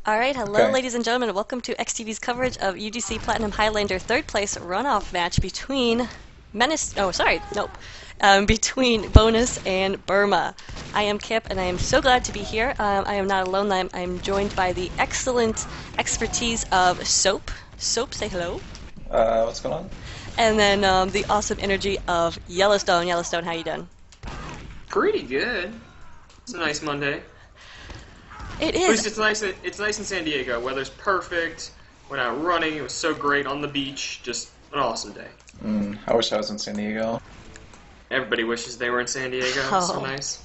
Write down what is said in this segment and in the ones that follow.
Alright, hello Okay. ladies and gentlemen, and welcome to eXtV's coverage of UGC Platinum Highlander third place runoff match between between Bonus and Burma. I am Kip, and I am so glad to be here. I am not alone. I'm joined by the excellent expertise of Soap. Soap, say hello. What's going on? And then the awesome energy of Yellowstone. Yellowstone, how you doing? Pretty good. It's a nice Monday. It At least is. it's nice. It's nice in San Diego. Weather's perfect. Went out running. It was so great on the beach. Just an awesome day. I wish I was in San Diego. Everybody wishes they were in San Diego. It's so Oh. nice.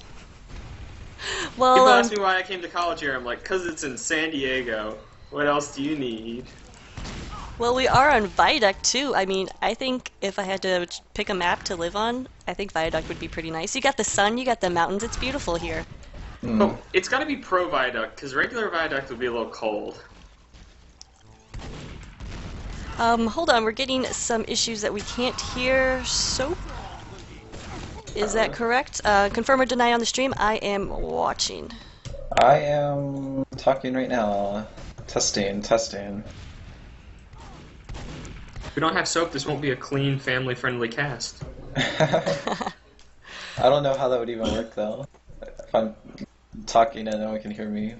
Well, People ask me why I came to college here. I'm like, 'cause it's in San Diego. What else do you need? Well, we are on Viaduct too. I mean, I think if I had to pick a map to live on, I think Viaduct would be pretty nice. You got the sun, you got the mountains. It's beautiful here. Oh, it's got to be pro viaduct, 'cause regular viaduct would be a little cold. Hold on, we're getting some issues that we can't hear. Soap? Is that correct? Confirm or deny on the stream? I am watching. I am talking right now. Testing. If we don't have soap, this won't be a clean, family-friendly cast. I don't know how that would even work though. If I'm talking and no one can hear me.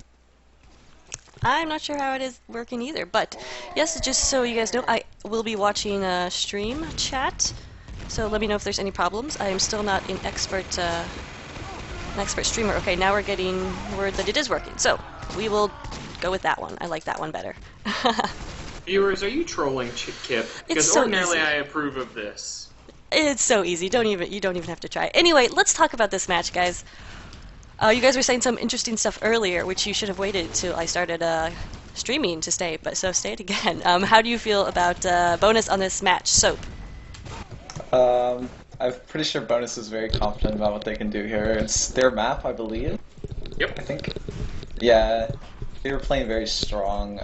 I'm not sure how it is working either, but yes, just so you guys know, I will be watching a stream chat, so let me know if there's any problems. I am still not an expert streamer. Okay, now we're getting word that it is working, so we will go with that one. I like that one better. Viewers, are you trolling Kip? Because so ordinarily easy. I approve of this. It's so easy. You don't even have to try. Anyway, let's talk about this match, guys. You guys were saying some interesting stuff earlier, which you should have waited till I started streaming to stay, but so stay it again. How do you feel about Bonus on this match, Soap? I'm pretty sure Bonus is very confident about what they can do here. It's their map, I believe. Yep. I think. Yeah, they were playing very strong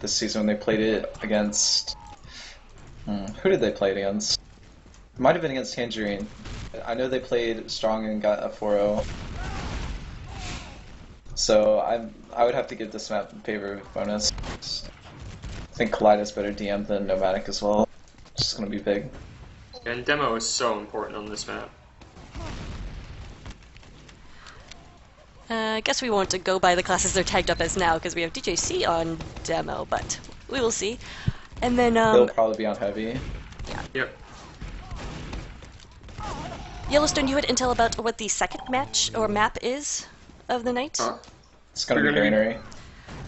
this season when they played it against. Who did they play it against? It might have been against Tangerine. I know they played strong and got a 4-0. So I would have to give this map in favor of Bonus. I think Collide is better DM than Nomadic as well. It's just gonna be big. And demo is so important on this map. I guess we won't go by the classes they're tagged up as now, because we have DJC on demo, but we will see. And then, They'll probably be on heavy. Yep. Yellowstone, you had intel about what the second match or map is of the night? It's gonna We're be gonna be- Granary.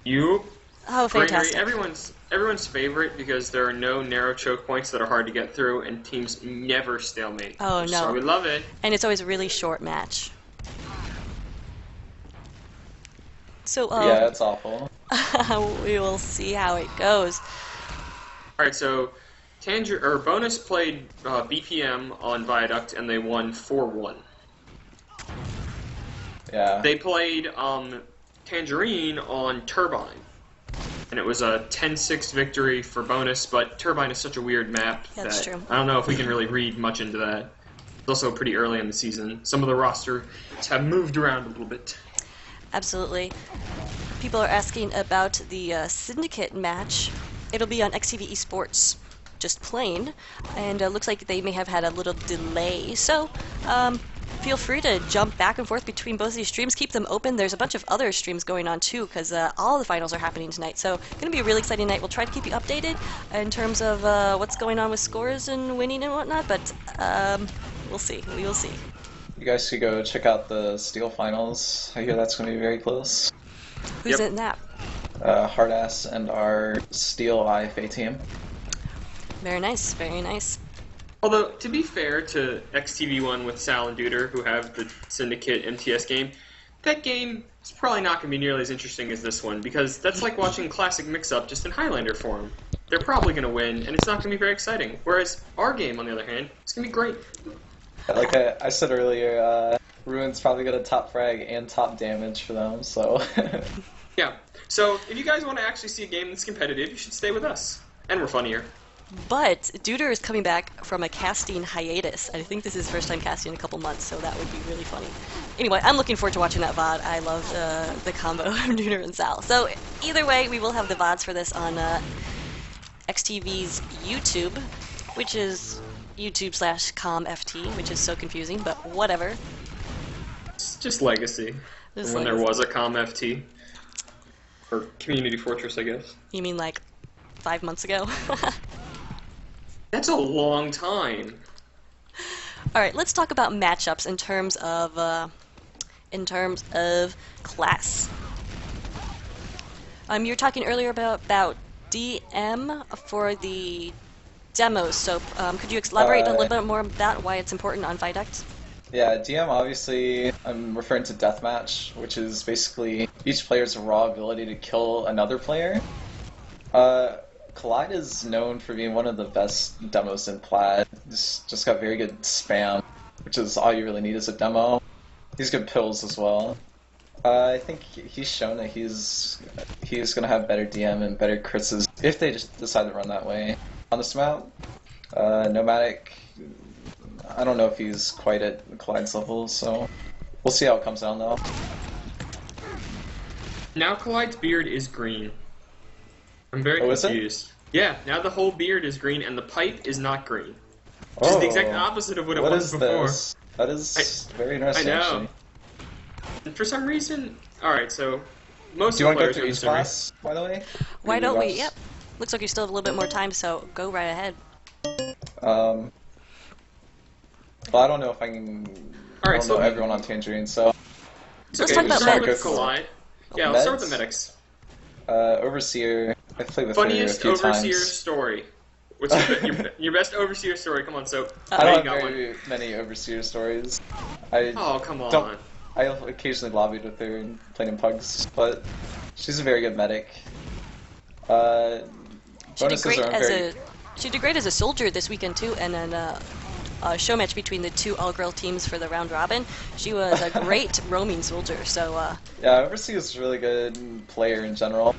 You, Oh, Granary, fantastic. everyone's favorite because there are no narrow choke points that are hard to get through, and teams never stalemate. Oh, no. So we love it. And it's always a really short match. So, Yeah, it's awful. we will see how it goes. All right, so Bonus played BPM on Viaduct, and they won 4-1. Yeah. They played Tangerine on Turbine, and it was a 10-6 victory for Bonus, but Turbine is such a weird map Yeah, that's that true. I don't know if we can really read much into that. It's also pretty early in the season. Some of the rosters have moved around a little bit. Absolutely. People are asking about the Syndicate match. It'll be on eXtv Esports, just plain, and looks like they may have had a little delay. So, feel free to jump back and forth between both of these streams. Keep them open. There's a bunch of other streams going on too, because all the finals are happening tonight. So, going to be a really exciting night. We'll try to keep you updated in terms of what's going on with scores and winning and whatnot, but we'll see. We will see. You guys should go check out the Steel Finals. I hear that's gonna be very close. Who's Yep. in that? Hardass and our Steel IFA team. Very nice. Very nice. Although, to be fair to XTV1 with Sal and Duder, who have the Syndicate MTS game, that game is probably not going to be nearly as interesting as this one, because that's like watching Classic Mix-Up just in Highlander form. They're probably going to win, and it's not going to be very exciting. Whereas our game, on the other hand, it's going to be great. Like I said earlier, Ruin's probably got a top frag and top damage for them, so... Yeah. So, if you guys want to actually see a game that's competitive, you should stay with us. And we're funnier. But Duder is coming back from a casting hiatus. I think this is his first time casting in a couple months, so that would be really funny. Anyway, I'm looking forward to watching that VOD. I love the combo of Duder and Sal. So either way, we will have the VODs for this on eXtV's YouTube, which is YouTube/comft, which is so confusing, but whatever. It's just legacy. Just when legacy. there was a ComFT. Or Community Fortress, I guess. You mean like 5 months ago? That's a long time. All right, let's talk about matchups in terms of class. You were talking earlier about DM for the demos. So could you elaborate a little bit more about that, why it's important on Viduct? Yeah, DM, obviously, I'm referring to deathmatch, which is basically each player's raw ability to kill another player. Collide is known for being one of the best demos in Plat. Just got very good spam, which is all you really need as a demo. He's good pills as well. I think he's shown that he's going to have better DM and better crits if they just decide to run that way. On this map, Nomadic, I don't know if he's quite at Collide's level, so we'll see how it comes down though. Now Collide's beard is green. I'm very Oh, is it? confused. Yeah, now the whole beard is green and the pipe is not green. Which is the exact opposite of what it was before. This? That is very interesting, I know. actually. And for some reason, alright, so most Do you of want the to go players through are each Missouri. class, by the way? Why don't we? Routes? Yep. Looks like you still have a little bit more time, so go right ahead. Well, I don't know if I can. Alright, I don't so know everyone on Tangerine, so it's Let's okay, talk we'll about start medics. with Collide. Yeah, let's start with Meds? the medics. Overseer. I've played with her a Funniest few Overseer times. story. What's your best Overseer story? Come on, so I you don't got have one. very many Overseer stories. Oh, come on. Don't- I occasionally lobbied with her and played in pugs, but she's a very good medic. She did Bonuses great are very. she did great as a soldier this weekend too, and then a show match between the two all-girl teams for the round robin. She was a great roaming soldier. So Yeah, Overseer is a really good player in general.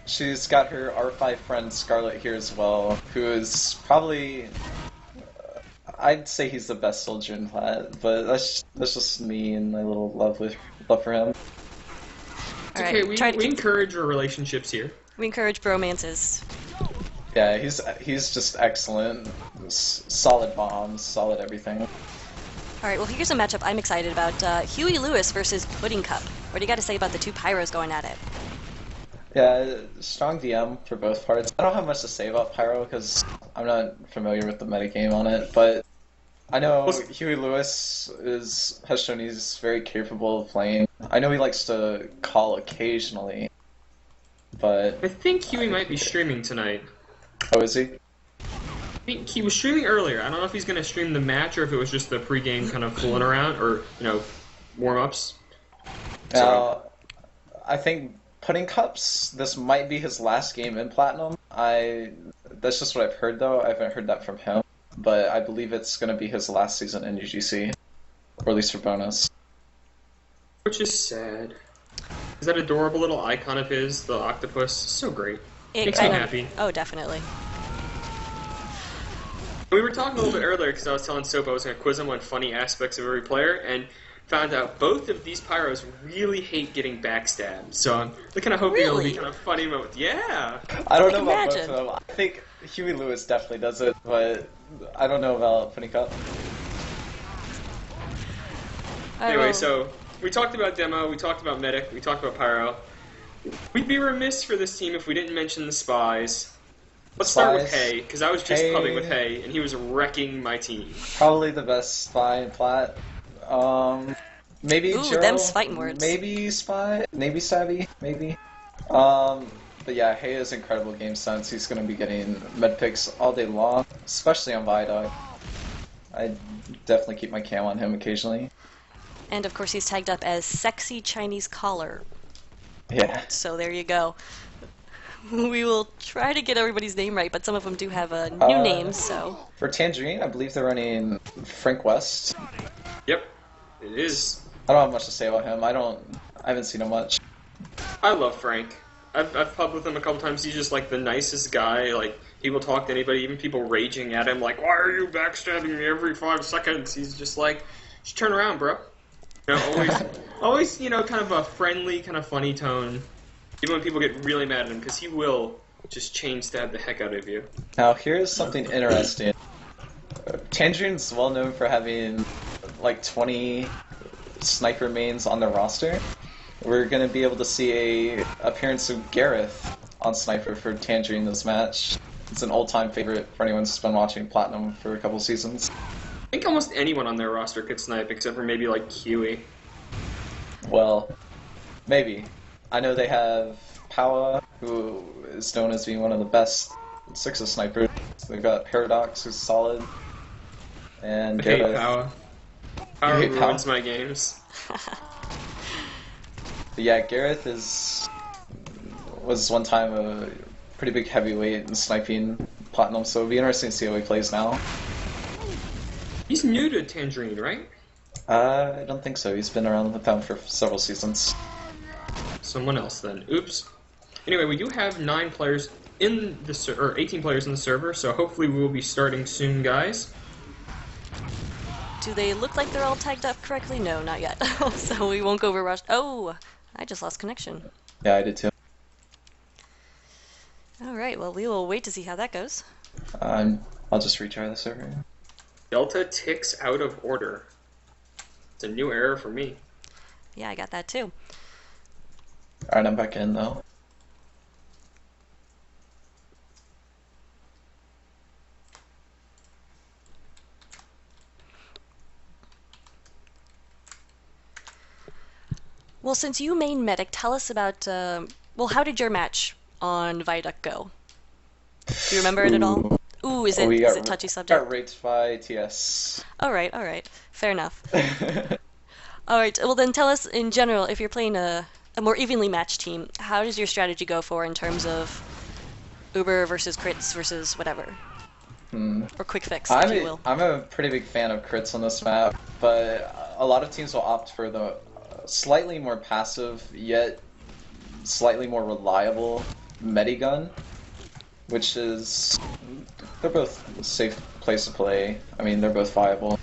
She's got her R5 friend Scarlet here as well, who is probably. I'd say he's the best soldier in Plat, but that's just me and my little love for him. It's all okay, right, try to we keep, encourage our relationships here. we encourage bromances. Yeah, he's just excellent. Solid bombs, solid everything. All right, well here's a matchup I'm excited about: Huey Lewis versus Pudding Cup. What do you got to say about the two pyros going at it? Yeah, strong DM for both parts. I don't have much to say about Pyro because I'm not familiar with the metagame on it, but I know Huey Lewis has shown he's very capable of playing. I know he likes to call occasionally, but I think Huey might be streaming tonight. oh, is he? I think he was streaming earlier. I don't know if he's going to stream the match or if it was just the pregame kind of fooling around or, warm-ups. Now, I think Pudding Cups, this might be his last game in Platinum. That's just what I've heard though. I haven't heard that from him, but I believe it's going to be his last season in UGC, or at least for bonus. Which is sad. Is that adorable little icon of his, the octopus? So great. Makes me happy. Oh, definitely. We were talking a little bit earlier because I was telling Soap I was going to quiz him on funny aspects of every player, and found out both of these pyros really hate getting backstabbed. So I'm kind of hoping it'll be Really? kind of funny moment. Yeah. I don't I know can about both imagine. of them. I think Huey Lewis definitely does it, but I don't know about Pudding Cup. All right, Anyway, well, so we talked about demo, we talked about medic, we talked about pyro. We'd be remiss for this team if we didn't mention the spies. Let's start with Spies. Hay, because I was just Hay. pubbing with Hay, and he was wrecking my team. Probably the best spy in Plat. Maybe Ooh, Jiro, them's fighting words. Maybe spy, maybe savvy, maybe. But yeah, Hay has incredible game sense. He's going to be getting med picks all day long, especially on Viduct. I definitely keep my cam on him occasionally. and of course he's tagged up as Sexy Chinese Caller. Yeah. So there you go. We will try to get everybody's name right, but some of them do have new names, so. For Tangerine, I believe they're running Frank West. Yep, it is. I don't have much to say about him. I haven't seen him much. I love Frank. I've pubbed with him a couple times. He's just like the nicest guy. Like he will talk to anybody, even people raging at him, like, "Why are you backstabbing me every 5 seconds?" He's just like, "Just turn around, bro." You know, always, you know, kind of a friendly, kind of funny tone, even when people get really mad at him, because he will just chain stab the heck out of you. Now, here's something interesting. Tangerine's well known for having like 20 sniper mains on their roster. We're going to be able to see a appearance of Gareth on sniper for Tangerine this match. It's an old-time favorite for anyone who's been watching Platinum for a couple seasons. I think almost anyone on their roster could snipe, except for maybe like Huey. Well, maybe. I know they have Powa, who is known as being one of the best Sixes snipers. They've got Paradox, who's solid. And I hate Gareth. Powa. Power hate ruins Powa? my games. But yeah, Gareth was one time a pretty big heavyweight in sniping Platinum, so it'll be interesting to see how he plays now. He's new to Tangerine, right? I don't think so. He's been around with them for several seasons. Someone else then. Oops. Anyway, we do have 9 players in the or 18 players in the server, so hopefully we will be starting soon, guys. Do they look like they're all tagged up correctly? No, not yet. So we won't go over rush. Oh, I just lost connection. Yeah, I did too. Alright, well, we will wait to see how that goes. I'll just retry the server. Delta ticks out of order. It's a new error for me. Yeah, I got that too. Alright, I'm back in though. Well, since you main medic, tell us about, well, how did your match on Viaduct go? Do you remember it at all? Ooh, is it touchy subject? Got raped by TS. Alright, fair enough. Alright, well then tell us in general, if you're playing a more evenly matched team, how does your strategy go for in terms of Uber versus crits versus whatever? Or quick fix, if you will. I'm a pretty big fan of crits on this map, but a lot of teams will opt for the slightly more passive, yet slightly more reliable Medigun, which is... they're both a safe place to play. I mean, they're both viable.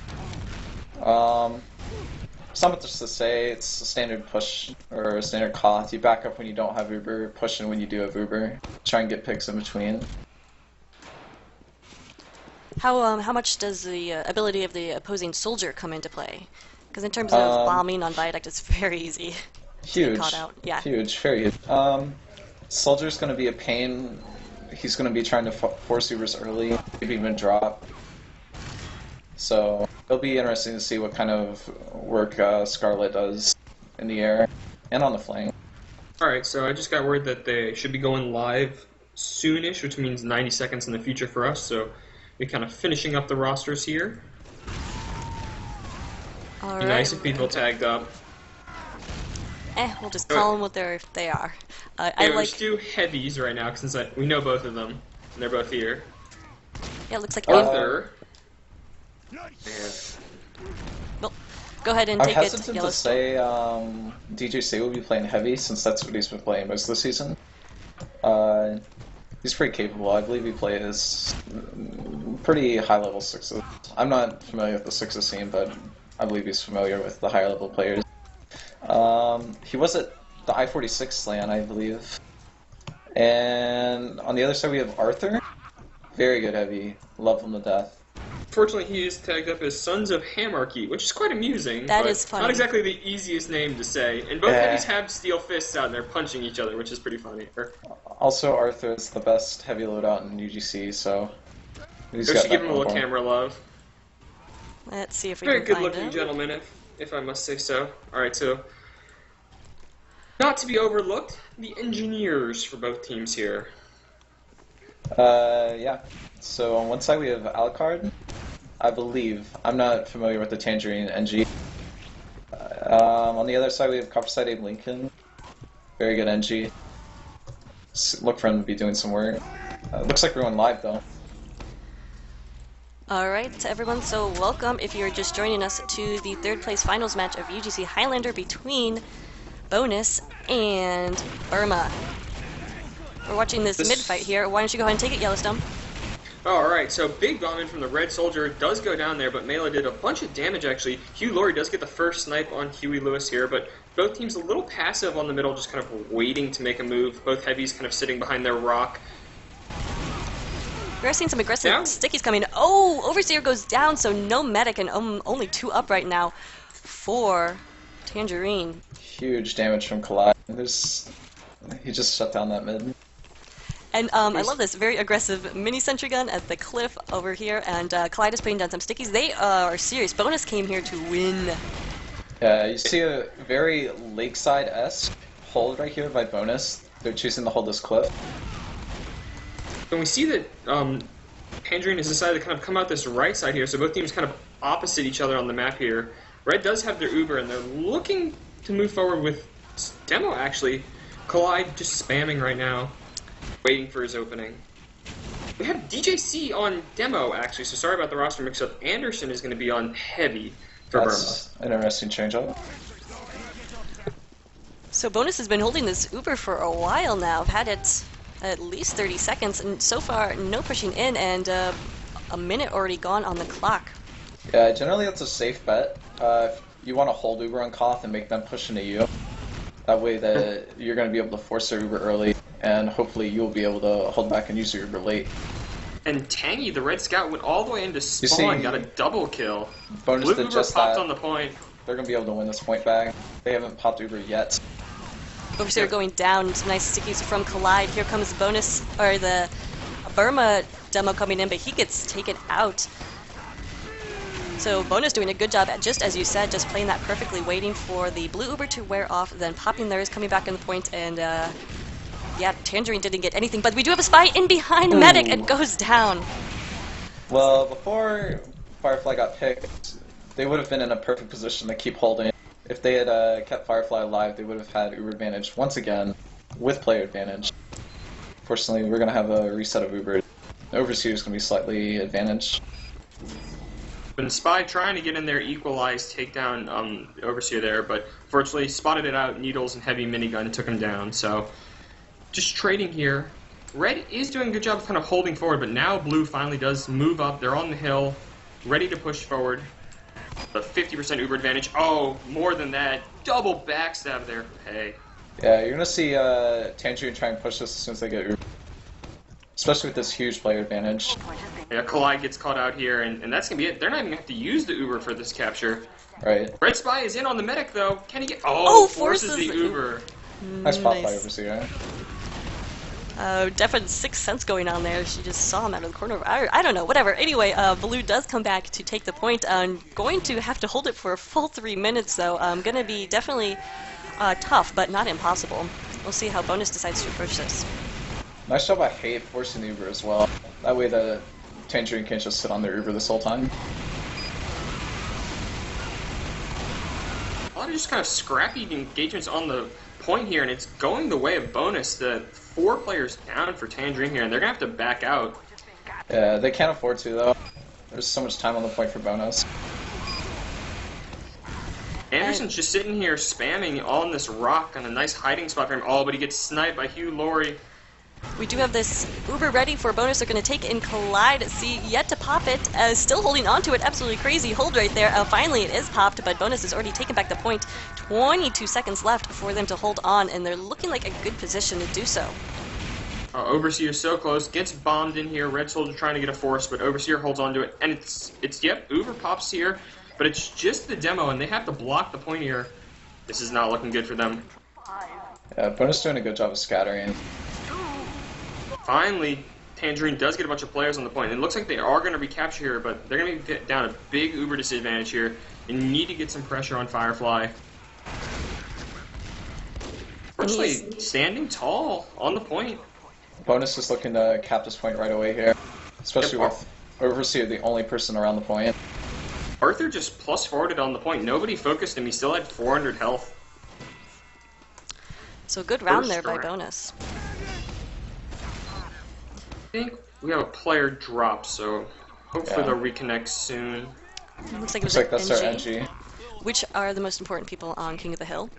Something just to say, it's a standard push, or a standard call. You back up when you don't have Uber, push in when you do have Uber. Try and get picks in between. How much does the ability of the opposing soldier come into play? Because in terms of bombing on Viaduct, it's very easy to get caught out. Yeah. Huge, very huge. Soldier's going to be a pain. He's going to be trying to force Ubers early, maybe even drop. So it'll be interesting to see what kind of work Scarlet does in the air and on the flank. Alright, so I just got word that they should be going live soonish, which means 90 seconds in the future for us, so we're kind of finishing up the rosters here. All Be right. nice if people tagged up. We'll just call them what they are. I Anyway, like. let's do heavies right now, since we know both of them, and they're both here. Yeah, it looks like Arthur. Well, go ahead and I'm take it, hesitant to Yellowstone. say DJC will be playing heavy, since that's what he's been playing most of the season. He's pretty capable. I believe he plays pretty high-level sixes. I'm not familiar with the sixes scene, but I believe he's familiar with the higher-level players. He was at the I-46 LAN, I believe. And on the other side we have Arthur. Very good heavy. Love him to death. Fortunately, he is tagged up as Sons of Hamarchy, which is quite amusing. That but is funny. Not exactly the easiest name to say. And both Yeah. heavies have steel fists out and they're punching each other, which is pretty funny. Also, Arthur is the best heavy loadout in UGC, so he's We got should give that him a little going. camera love. Let's see if we Very can find good-looking him. gentleman, if I must say so. Alright, so... not to be overlooked, the engineers for both teams here. Yeah. So on one side we have Alucard, I believe. I'm not familiar with the Tangerine NG. On the other side we have Copperside Abe Lincoln. Very good NG. Look for him to be doing some work. Looks like we're going live though. Alright, everyone, so welcome if you're just joining us to the third place finals match of UGC Highlander between Bonus and Burma. We're watching this mid-fight here. Why don't you go ahead and take it, Yellowstone? Alright, so big bomb in from the Red Soldier does go down there, but Mela did a bunch of damage actually. Hugh Laurie does get the first snipe on Huey Lewis here, but both teams a little passive on the middle, just kind of waiting to make a move. Both heavies kind of sitting behind their rock. We're seeing some aggressive stickies coming. Oh, Overseer goes down, so no medic and only 2 up right now for Tangerine. Huge damage from Collide. He just shut down that mid. And I love this very aggressive mini sentry gun at the cliff over here, and Clyde is putting down some stickies. They are serious. Bonus came here to win. Yeah, you see a very Lakeside-esque hold right here by Bonus. They're choosing to hold this cliff. And we see that Tangerine has decided to kind of come out this right side here, so both teams kind of opposite each other on the map here. Red does have their Uber, and they're looking to move forward with Demo, actually. Collide just spamming right now, waiting for his opening. We have DJC on Demo, actually, so sorry about the roster mix-up. Anderson is going to be on Heavy for That's an interesting change-up. So Bonus has been holding this Uber for a while now. I've had it at least 30 seconds, and so far no pushing in, and a minute already gone on the clock. Yeah, generally that's a safe bet. If you want to hold Uber on Koth and make them push into you, that way that you're going to be able to force their Uber early, and hopefully you'll be able to hold back and use your Uber late. And Tangy, the Red Scout, went all the way into spawn, got a double kill. Bonus Blue did Uber just popped that. on the point. They're going to be able to win this point back. They haven't popped Uber yet. Overseer going down, some nice stickies from Collide. Here comes Bonus, or the Burma Demo coming in, but he gets taken out. So Bonus doing a good job at, just as you said, just playing that perfectly, waiting for the blue Uber to wear off, then popping theirs, coming back in the point, and yeah, Tangerine didn't get anything, but we do have a spy in behind the medic. It goes down. Well, before Firefly got picked, they would have been in a perfect position to keep holding. If they had kept Firefly alive, they would have had Uber advantage once again, with player advantage. Fortunately, we're going to have a reset of Uber. Overseer is going to be slightly advantaged. And Spy trying to get in there, equalized, take down Overseer there, but fortunately spotted it out, Needles and Heavy minigun took him down, so just trading here. Red is doing a good job of kind of holding forward, but now Blue finally does move up. They're on the hill, ready to push forward. The 50% Uber advantage. Oh, more than that. Double backstab there. Hey. Yeah, you're going to see Tangerine try and push this as soon as they get Uber. Especially with this huge player advantage. Yeah, Collide gets caught out here, and that's going to be it. They're not even going to have to use the Uber for this capture. Right. Red Spy is in on the medic, though. Can he get... Oh, forces the Uber. Nice pop by Overseer. Definitely Sixth Sense going on there. She just saw him out of the corner. I don't know, whatever. Anyway, Blue does come back to take the point. Going to have to hold it for a full 3 minutes, though. Going to be definitely tough, but not impossible. We'll see how Bonus decides to approach this. Nice job by Hate forcing the Uber as well. That way the Tangerine can't just sit on their Uber this whole time. A lot of just kind of scrappy engagements on the point here, and it's going the way of Bonus. The 4 players down for Tangerine here, and they're going to have to back out. Yeah, they can't afford to, though. There's so much time on the point for Bonus. Anderson's just sitting here spamming on this rock on a nice hiding spot for him. Oh, but he gets sniped by Hugh Laurie. We do have this Uber ready for Bonus. They're going to take in Collide. See, yet to pop it. Still holding on to it. Absolutely crazy hold right there. Finally, it is popped, but Bonus has already taken back the point. 22 seconds left for them to hold on, and they're looking like a good position to do so. Overseer so close. Gets bombed in here. Red Soldier trying to get a force, but Overseer holds on to it. And yep, Uber pops here, but it's just the demo, and they have to block the point here. This is not looking good for them. Yeah, Bonus doing a good job of scattering. Finally, Tangerine does get a bunch of players on the point. It looks like they are going to recapture here, but they're going to get down a big Uber disadvantage here and need to get some pressure on Firefly. Fortunately, standing tall on the point. Bonus is looking to cap this point right away here, especially with Overseer the only person around the point. Arthur just plus forwarded on the point. Nobody focused him. He still had 400 health. So good round there by Bonus. I think we have a player drop, so hopefully they'll reconnect soon. Looks like it was that's our NG. Which are the most important people on King of the Hill?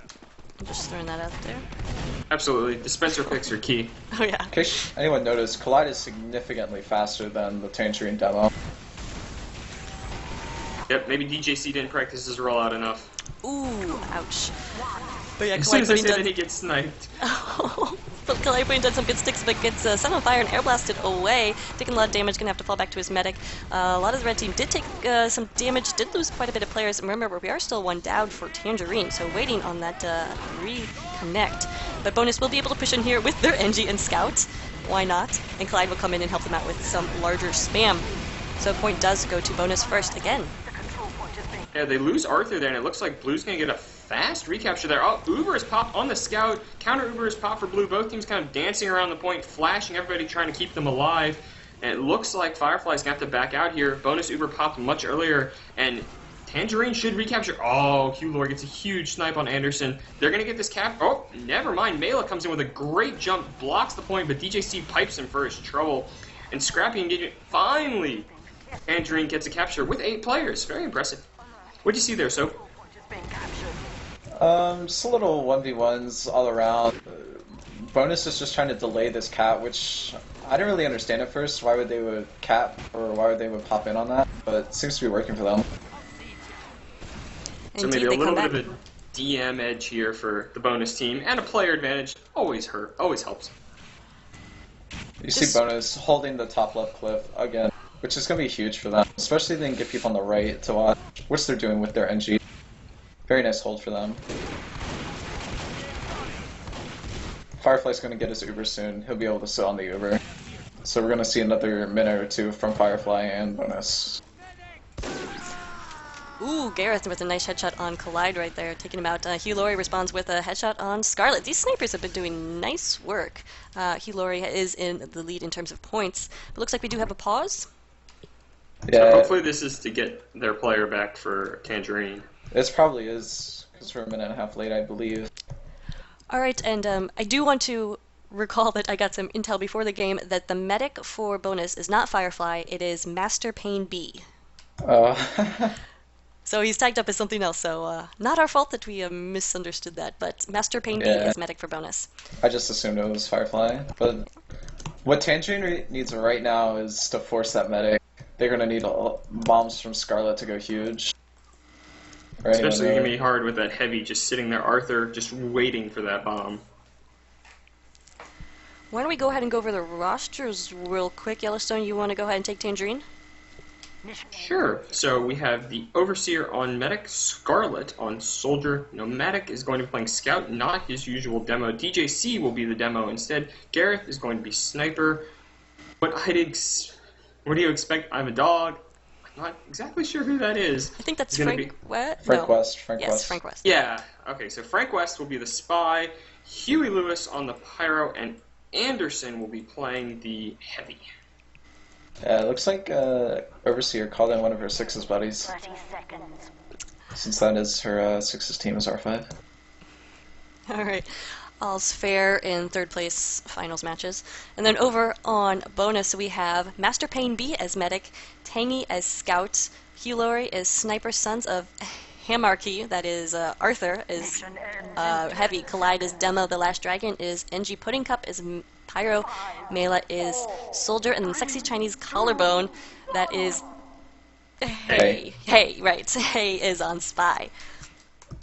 I'm just throwing that out there. Absolutely. Dispenser picks are key. Oh yeah. In case anyone noticed, Collide is significantly faster than the Tangerine demo. Yep, maybe DJC didn't practice his rollout enough. Ooh, ouch. But yeah, As soon as I Collide say that, he gets sniped. But Collide done some good sticks, but gets set on fire and air blasted away. Taking a lot of damage, gonna have to fall back to his medic. A lot of the red team did take some damage, did lose quite a bit of players. And remember, we are still one down for Tangerine, so waiting on that reconnect. But Bonus will be able to push in here with their NG and Scout. Why not? And Collide will come in and help them out with some larger spam. So point does go to Bonus first again. Yeah, they lose Arthur there, and it looks like Blue's going to get a fast recapture there. Oh, Uber is popped on the Scout. Counter Uber is popped for Blue. Both teams kind of dancing around the point, flashing everybody, trying to keep them alive. And it looks like Firefly's going to have to back out here. Bonus Uber popped much earlier, and Tangerine should recapture. Oh, Hugh gets a huge snipe on Anderson. They're going to get this cap. Oh, never mind. Mela comes in with a great jump, blocks the point, but DJC pipes him for his trouble. And Scrappy engagement. Finally, Tangerine gets a capture with 8 players. Very impressive. What'd you see there, Soap? Just a little 1v1s all around. Bonus is just trying to delay this cap, which I didn't really understand at first. Why would they would cap, or why would they would pop in on that? But it seems to be working for them. So maybe a little bit of a DM edge here for the Bonus team, and a player advantage always helps. You see Bonus holding the top left cliff again, which is going to be huge for them, especially if they can get people on the right to watch, which they're doing with their NG. Very nice hold for them. Firefly's going to get his Uber soon. He'll be able to sit on the Uber. So we're going to see another minute or two from Firefly and Bonus. Ooh, Gareth with a nice headshot on Collide right there, taking him out. Hugh Laurie responds with a headshot on Scarlet. These snipers have been doing nice work. Hugh Laurie is in the lead in terms of points. But looks like we do have a pause. Yeah. So hopefully this is to get their player back for Tangerine. It probably is, because we're a minute and a half late, I believe. Alright, and I do want to recall that I got some intel before the game that the medic for Bonus is not Firefly, it is Master Pain B. So he's tagged up as something else, so not our fault that we misunderstood that, but Master Pain B is medic for Bonus. I just assumed it was Firefly, but what Tangerine needs right now is to force that medic. They're going to need bombs from Scarlet to go huge. Especially going to be hard with that heavy just sitting there, Arthur, just waiting for that bomb. Why don't we go ahead and go over the rosters real quick. Yellowstone, you want to go ahead and take Tangerine? Sure. So we have the Overseer on Medic, Scarlet on Soldier. Nomadic is going to be playing Scout, not his usual demo. DJC will be the demo instead. Gareth is going to be Sniper. What do you expect? I'm a dog. I'm not exactly sure who that is. I think that's Frank. What? Frank West. Yes, Frank West. Yeah. Okay. So Frank West will be the Spy. Huey Lewis on the Pyro, and Anderson will be playing the Heavy. Yeah, it looks like Overseer called in one of her Sixes buddies. 30 seconds. Since that is her Sixes team is R5. Alright. All's fair in third place finals matches. And then over on Bonus, we have Master Pain B as Medic, Tangy as Scout, Hugh Laurie as Sniper, Sons of Hamarchy, that is Arthur, is Heavy, Collide is Demo, The Last Dragon is NG, Pudding Cup is Pyro, Mela is Soldier, and then Sexy Chinese Collarbone, that is Hey, right, Hey is on Spy.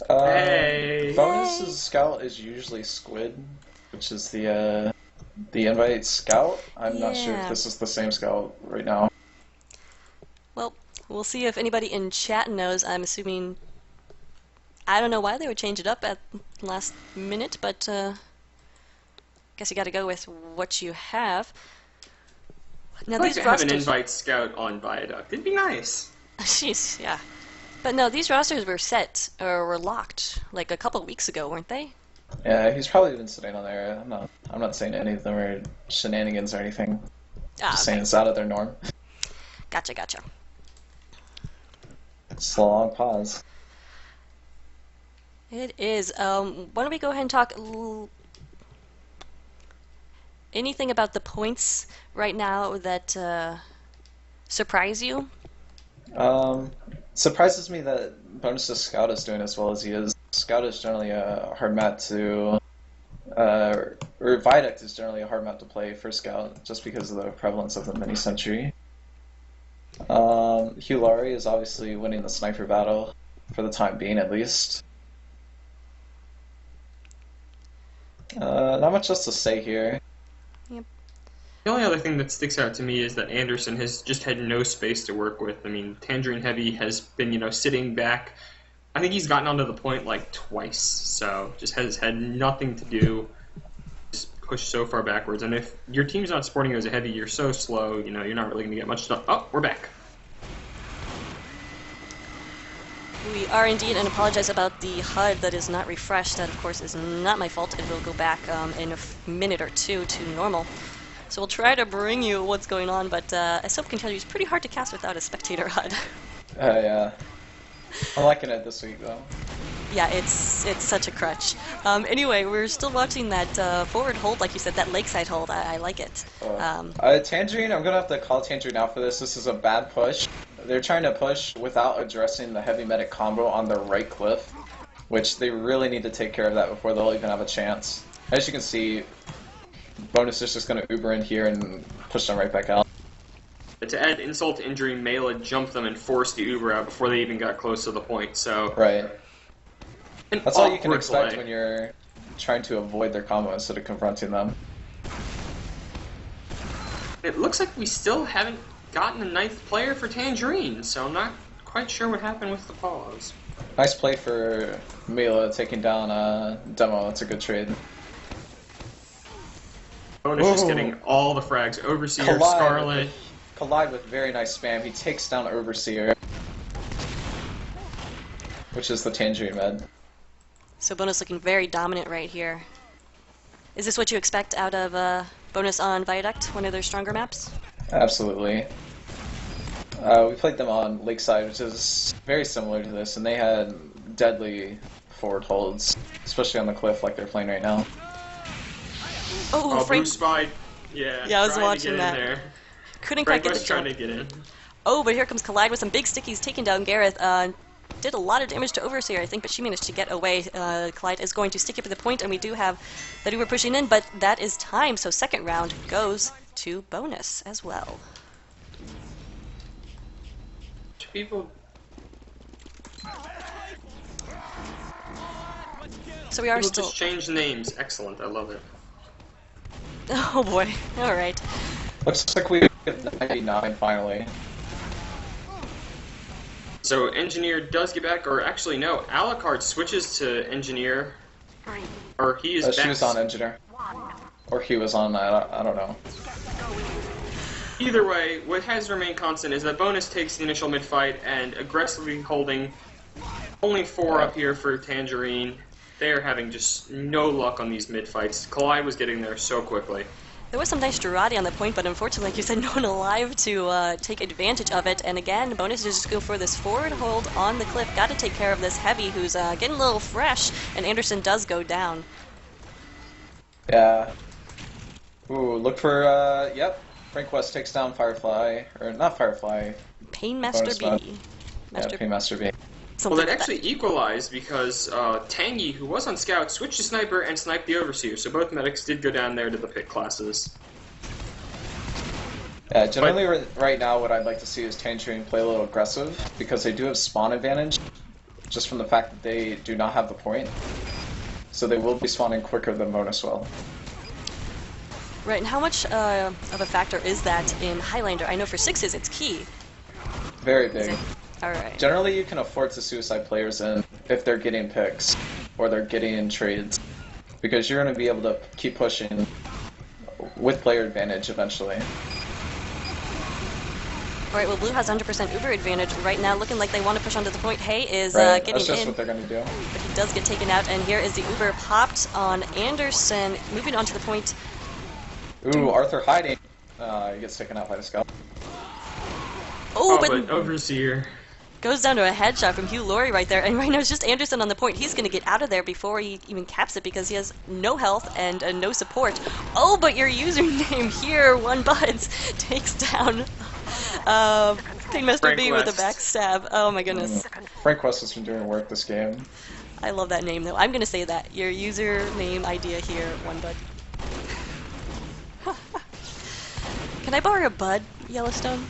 Hey! Bonus's Scout is usually Squid, which is the invite Scout. I'm not sure if this is the same Scout right now. Well, we'll see if anybody in chat knows. I'm assuming... I don't know why they would change it up at the last minute, but guess you gotta go with what you have. Now, I'd like these to rosters... have an invite Scout on Viaduct. It'd be nice. Jeez, yeah. But no, these rosters were set, or were locked, like a couple weeks ago, weren't they? Yeah, he's probably been sitting on there. I'm not saying any of them are shenanigans or anything. Just saying it's out of their norm. Gotcha. It's a long pause. It is. Why don't we go ahead and talk anything about the points right now that surprise you? Surprises me that Bonus's Scout is doing as well as he is. Scout is generally a hard mat to or Viaduct is generally a hard map to play for Scout, just because of the prevalence of the mini-sentry. Hugh Laurie is obviously winning the sniper battle, for the time being at least. Not much else to say here. Yep. The only other thing that sticks out to me is that Anderson has just had no space to work with. I mean, Tangerine Heavy has been, sitting back. I think he's gotten onto the point like twice, so just has had nothing to do. Just push so far backwards, and if your team's not supporting you as a heavy, you're so slow. You're not really going to get much stuff. Oh, we're back. We are indeed, and apologize about the HUD that is not refreshed. That, of course, is not my fault. It will go back in a minute or two to normal. So we'll try to bring you what's going on, but as Soap can tell you, it's pretty hard to cast without a spectator HUD. Yeah. I'm liking it this week, though. Yeah, it's such a crutch. Anyway, we're still watching that forward hold, like you said, that lakeside hold. I like it. Tangerine, I'm going to have to call Tangerine out for this. This is a bad push. They're trying to push without addressing the heavy medic combo on the right cliff, which they really need to take care of that before they'll even have a chance. As you can see, Bonus is just going to Uber in here and push them right back out. To add insult to injury, Mela jumped them and forced the Uber out before they even got close to the point, so... Right. That's all you can expect play. when you're trying to avoid their combo instead of confronting them. It looks like we still haven't gotten a 9th player for Tangerine, so I'm not quite sure what happened with the pause. Nice play for Mela taking down Demo. That's a good trade. Bonus just getting all the frags. Overseer, Collide Scarlet. Collide with very nice spam. He takes down Overseer, which is the Tangerine med. So Bonus looking very dominant right here. Is this what you expect out of Bonus on Viaduct, one of their stronger maps? Absolutely. We played them on Lakeside, which is very similar to this, and they had deadly forward holds, especially on the cliff like they're playing right now. Oh, Frank! Blue Spy. Yeah, I was trying watching to get that. in there. Couldn't Frank quite get was the trying jump. to get in. Oh, but here comes Collide with some big stickies, taking down Gareth. Did a lot of damage to Overseer, I think, but she managed to get away. Collide is going to stick it for the point, and we do have that Uber pushing in, but that is time, so second round goes to Bonus as well. People. So we are People still... just change names. Excellent. I love it. Oh boy, alright. Looks like we get 99 finally. So Engineer does get back, or actually no, Alucard switches to Engineer, or he is back. She was on Engineer. Or he was on, I don't know. Either way, what has remained constant is that Bonus takes the initial mid-fight and aggressively holding only 4 up here for Tangerine. They are having just no luck on these mid-fights. Collide was getting there so quickly. There was some nice Girardi on the point, but unfortunately, like you said, no one alive to take advantage of it. And again, Bonus is just go for this forward hold on the cliff. Got to take care of this Heavy, who's getting a little fresh, and Anderson does go down. Yeah. Ooh, look for, yep. Frank West takes down Firefly, or not Firefly. Painmaster B. Yeah, Painmaster B. Well, that actually equalized because Tangy, who was on Scout, switched to Sniper and sniped the Overseer, so both medics did go down there to the pit classes. Yeah, generally right now what I'd like to see is Tangerine play a little aggressive, because they do have spawn advantage, just from the fact that they do not have the point. So they will be spawning quicker than Bonus will. Right, and how much of a factor is that in Highlander? I know for 6s it's key. Very big. Alright. Generally you can afford to suicide players in if they're getting picks, or they're getting trades, because you're going to be able to keep pushing with player advantage eventually. Alright, well Blue has 100% Uber advantage right now, looking like they want to push onto the point. Hay is Right, getting that's just in, what they're going to do. but he does get taken out, and here is the Uber popped on Anderson, moving onto the point. Ooh, Arthur hiding. He gets taken out by the scout. Oh, But Overseer. goes down to a headshot from Hugh Laurie right there, and right now it's just Anderson on the point. He's going to get out of there before he even caps it because he has no health and no support. Oh, but your username here, One Buds, takes down Painmaster Frank B West. with a backstab. Oh my goodness. Frank West has been doing work this game. I love that name though. I'm gonna say that. Your username idea here, One Bud. Can I borrow a bud, Yellowstone?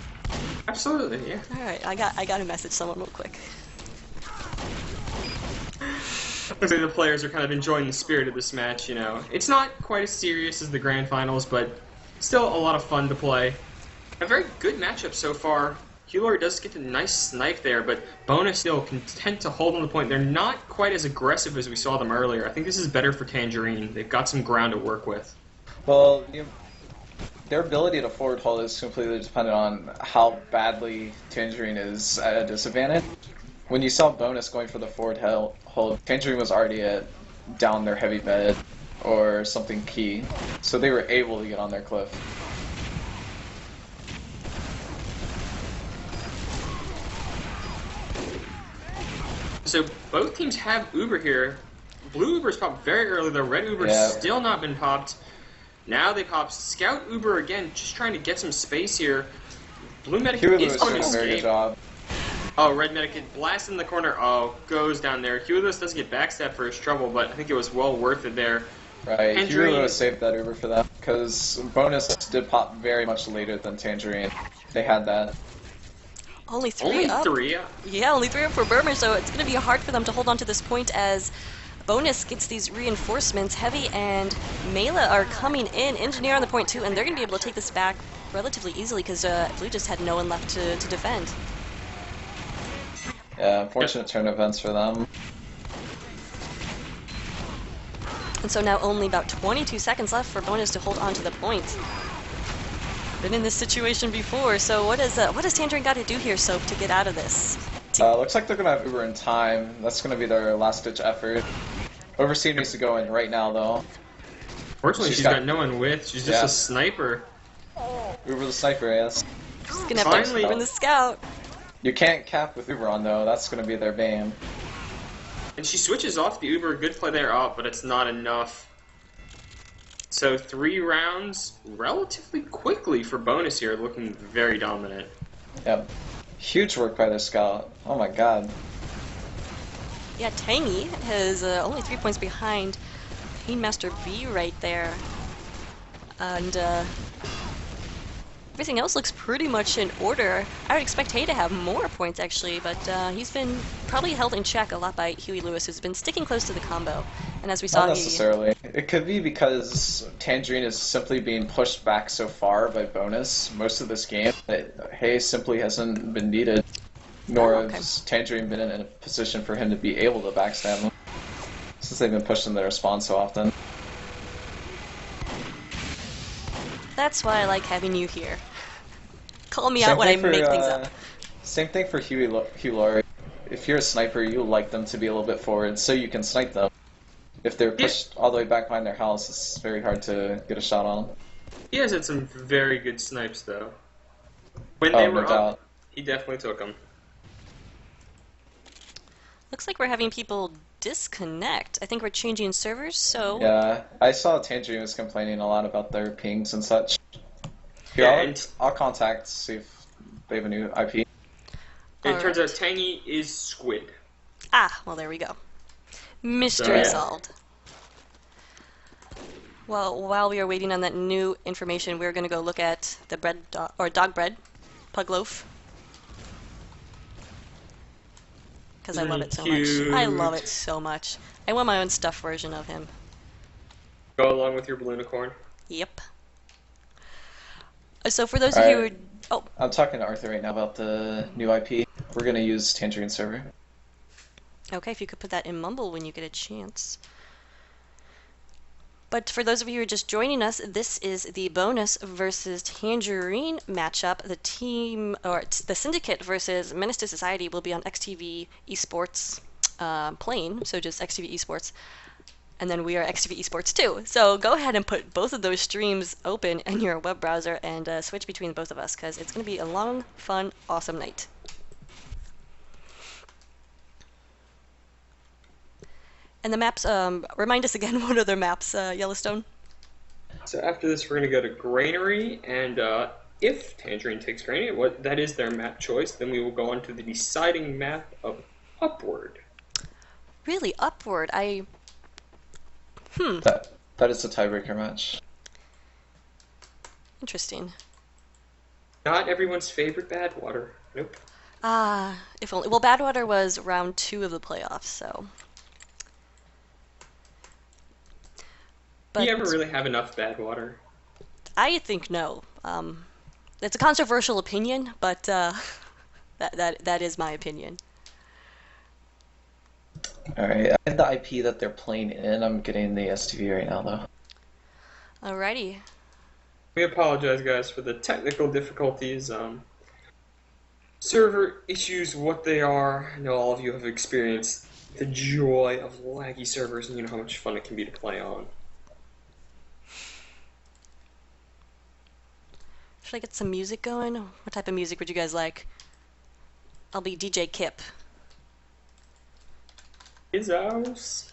Absolutely, yeah. Alright, I gotta message someone real quick. Looks like the players are kind of enjoying the spirit of this match, you know. It's not quite as serious as the grand finals, but still a lot of fun to play. A very good matchup so far. Huey does get a nice snipe there, but Bonus still content to hold on the point. They're not quite as aggressive as we saw them earlier. I think this is better for Tangerine. They've got some ground to work with. Well, their ability to forward hold is completely dependent on how badly Tangerine is at a disadvantage. When you saw Bonus going for the forward hold, Tangerine was already down their heavy bed or something key, so they were able to get on their cliff. So both teams have Uber here. Blue Uber's popped very early, though. Red Uber's still not been popped. Now they pop Scout Uber again, just trying to get some space here. Blue Medic is on doing a very good job. Oh, Red Medic blast in the corner. Oh, goes down there. Huey Lewis does get backstab for his trouble, but I think it was well worth it there. Right, Huey Lewis saved that Uber for that, because Bonus did pop very much later than Tangerine. They had that. Only three up. Yeah, only 3 up for Burma, so it's going to be hard for them to hold on to this point as Bonus gets these reinforcements. Heavy and Mela are coming in. Engineer on the point too, and they're going to be able to take this back relatively easily because Blue just had no one left to defend. Yeah, unfortunate turn events for them. And so now only about 22 seconds left for Bonus to hold on to the point. Been in this situation before, so what does Tangerine got to do here, Soap, to get out of this? Looks like they're going to have Uber in time. That's going to be their last-ditch effort. Overseer needs to go in right now, though. Fortunately, she's got no one with. She's just a sniper. Uber the sniper, yes. She's going to have to win the Scout. You can't cap with Uber on, though. That's going to be their bane. And she switches off the Uber. Good play there, but it's not enough. So 3 rounds relatively quickly for Bonus here, looking very dominant. Yep. Huge work by the Scout. Oh my god. Yeah, Tangy has only 3 points behind Painmaster B right there. And everything else looks pretty much in order. I would expect Hay to have more points actually, but he's been probably held in check a lot by Huey Lewis, who's been sticking close to the combo. And as we saw, not necessarily. It could be because Tangerine is simply being pushed back so far by Bonus most of this game that Hay simply hasn't been needed, nor has Tangerine been in a position for him to be able to backstab him, since they've been pushed in their respawn so often. That's why I like having you here. Call me out when I make things up. Same thing for Huey Laurie. If you're a sniper, you like them to be a little bit forward so you can snipe them. If they're pushed all the way back behind their house, it's very hard to get a shot on them. He has had some very good snipes, though. When they were up, he definitely took them. Looks like we're having people disconnect. I think we're changing servers, so... Yeah, I saw Tangerine was complaining a lot about their pings and such. Here, I'll contact, see if they have a new IP. It turns out Tangy is Squid. Ah, well there we go. Mystery solved. Well, while we are waiting on that new information, we're going to go look at the dog bread, pug loaf. Because I love it so much. I love it so much. I want my own stuffed version of him. Go along with your balloonicorn? Yep. So for those of you who... Oh. I'm talking to Arthur right now about the new IP. We're going to use Tangerine server. Okay, if you could put that in Mumble when you get a chance. But for those of you who are just joining us, this is the Bonus versus Tangerine matchup. The Syndicate versus Menace to Society will be on eXtv eSports plane, so just eXtv eSports. And then we are eXtv eSports too. So go ahead and put both of those streams open in your web browser and switch between both of us, because it's going to be a long, fun, awesome night. And the maps, remind us again, what are their maps, Yellowstone? So after this, we're going to go to Granary, and if Tangerine takes Granary, that is their map choice, then we will go on to the deciding map of Upward. Really, upward. That is a tiebreaker match. Interesting. Not everyone's favorite Badwater. Nope. Ah, if only. Well, Badwater was round 2 of the playoffs, so. Do But you ever really have enough Badwater? I think no. It's a controversial opinion, but that is my opinion. Alright, I have the IP that they're playing in. I'm getting the STV right now, though. Alrighty. We apologize, guys, for the technical difficulties. Server issues, what they are. I know all of you have experienced the joy of laggy servers, and you know how much fun it can be to play on. Should I get some music going? What type of music would you guys like? I'll be DJ Kip. His house.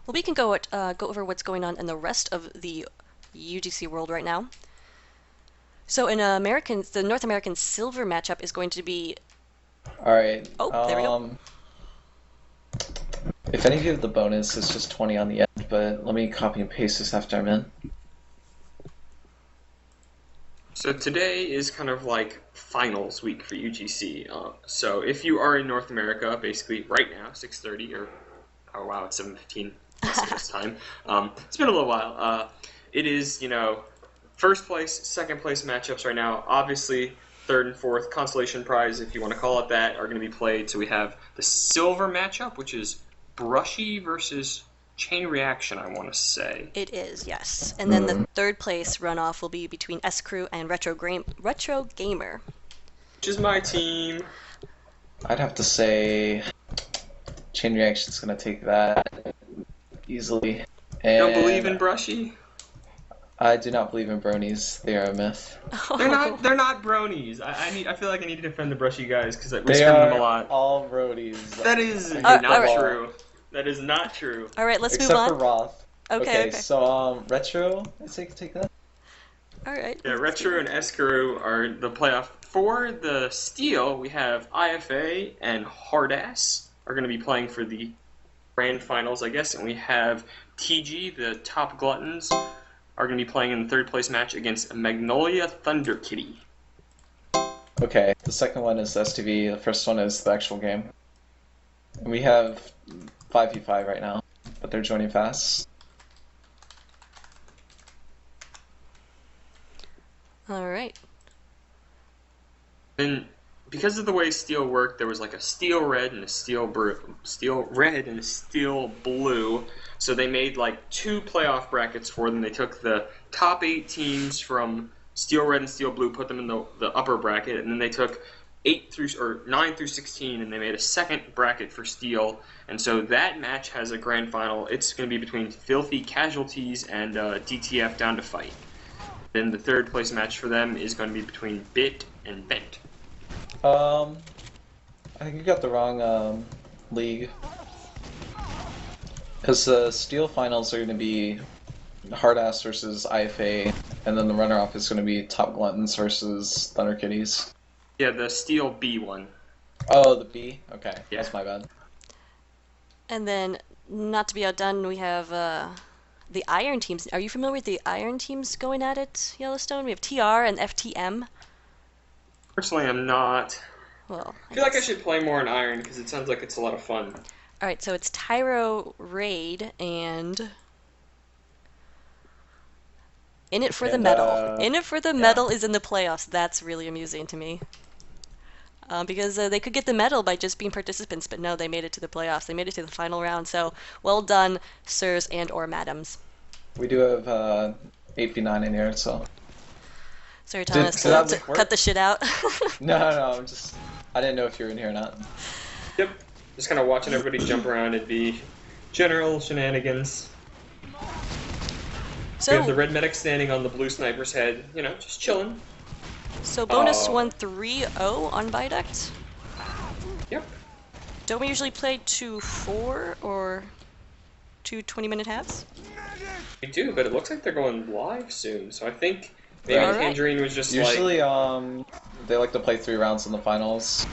Well, we can go over what's going on in the rest of the UGC world right now. So in the North American silver matchup is going to be. Alright. Oh, there we go. If any of you have the bonus, it's just 20 on the end, but let me copy and paste this after I'm in. So today is kind of like finals week for UGC. So if you are in North America, basically right now, 6:30 or oh wow, it's 7:15 West Coast time. It's been a little while. It is, first place, second place matchups right now. Obviously, third and fourth consolation prize, if you want to call it that, are going to be played. So we have the silver matchup, which is Brushy versus Chain Reaction, I want to say. It is, yes. And then the third place runoff will be between S Crew and Retro Gamer. Which is my team. I'd have to say Chain Reaction's going to take that easily. And Don't believe in Brushy? I do not believe in bronies. They are a myth. They're not bronies. I feel like I need to defend the Brushy guys because we They spend are them a lot. all roadies. That is Alright. not true. That is not true. All right, let's Except move on. for Roth. Okay. So Retro, I say take that. All right. Yeah, Retro and Eskaroo are the playoff. For the Steel, we have IFA and Hardass are going to be playing for the grand finals, I guess, and we have TG, the top gluttons, are going to be playing in the third place match against Magnolia Thunder Kitty. Okay, the second one is STV. The first one is the actual game. And we have 5v5 right now, but they're joining fast. All right. And because of the way Steel worked, there was like a Steel Red and a Steel Red and a Steel Blue. So they made like 2 playoff brackets for them. They took the top 8 teams from Steel Red and Steel Blue, put them in the upper bracket, and then they took 9 through 16, and they made a second bracket for Steel. And so that match has a grand final. It's going to be between Filthy Casualties and DTF Down to Fight. Then the third place match for them is going to be between Bit and Bent. I think you got the wrong league. Because the Steel finals are going to be Hardass versus IFA, and then the runner-up is going to be Top Gluttons versus Thunder Kitties. Yeah, the Steel B one. Oh, the B? Okay, Yeah. That's my bad. And then, not to be outdone, we have the Iron teams. Are you familiar with the Iron teams going at it, Yellowstone? We have TR and FTM. Personally, I'm not. Well, I feel like I should play more in Iron because it sounds like it's a lot of fun. All right, so it's Tyro Raid and In It for the Medal. In It for the Medal is in the playoffs. That's really amusing to me. Because they could get the medal by just being participants, but no, they made it to the playoffs. They made it to the final round. So well done, sirs and or madams. We do have 8v9 in here, so... So you're telling us to cut the shit out? No, I didn't know if you were in here or not. Yep. Just kind of watching everybody jump around and be general shenanigans. So We have the red medic standing on the blue sniper's head, just chilling. So bonus 1-3-0 on Viaduct? Yep. Don't we usually play 2-4 or 2 20-minute halves? We do, but it looks like they're going live soon, so I think maybe Right. Tangerine was just Usually, like... they like to play 3 rounds in the finals.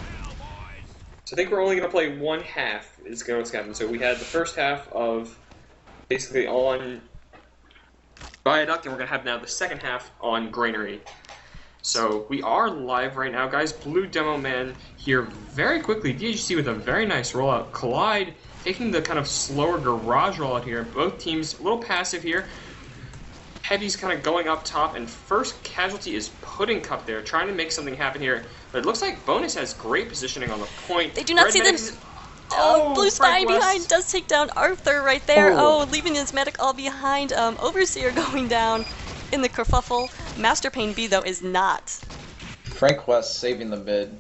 So I think we're only going to play one half is what's happening. So we had the first half of basically on Viaduct, and we're going to have now the second half on Granary. So we are live right now, guys. Blue Demo Man here very quickly. DHC with a very nice rollout. Collide taking the kind of slower garage rollout here. Both teams a little passive here. Heavy's kind of going up top, and first casualty is Pudding Cup there, trying to make something happen here. But it looks like Bonus has great positioning on the point. They do not Red see them. Medic is- Oh, Blue Spy Frank West. behind does take down Arthur right there. Oh. Oh, leaving his medic all behind. Overseer going down in the kerfuffle. Master Pain B, though, is not. Frank West saving the mid.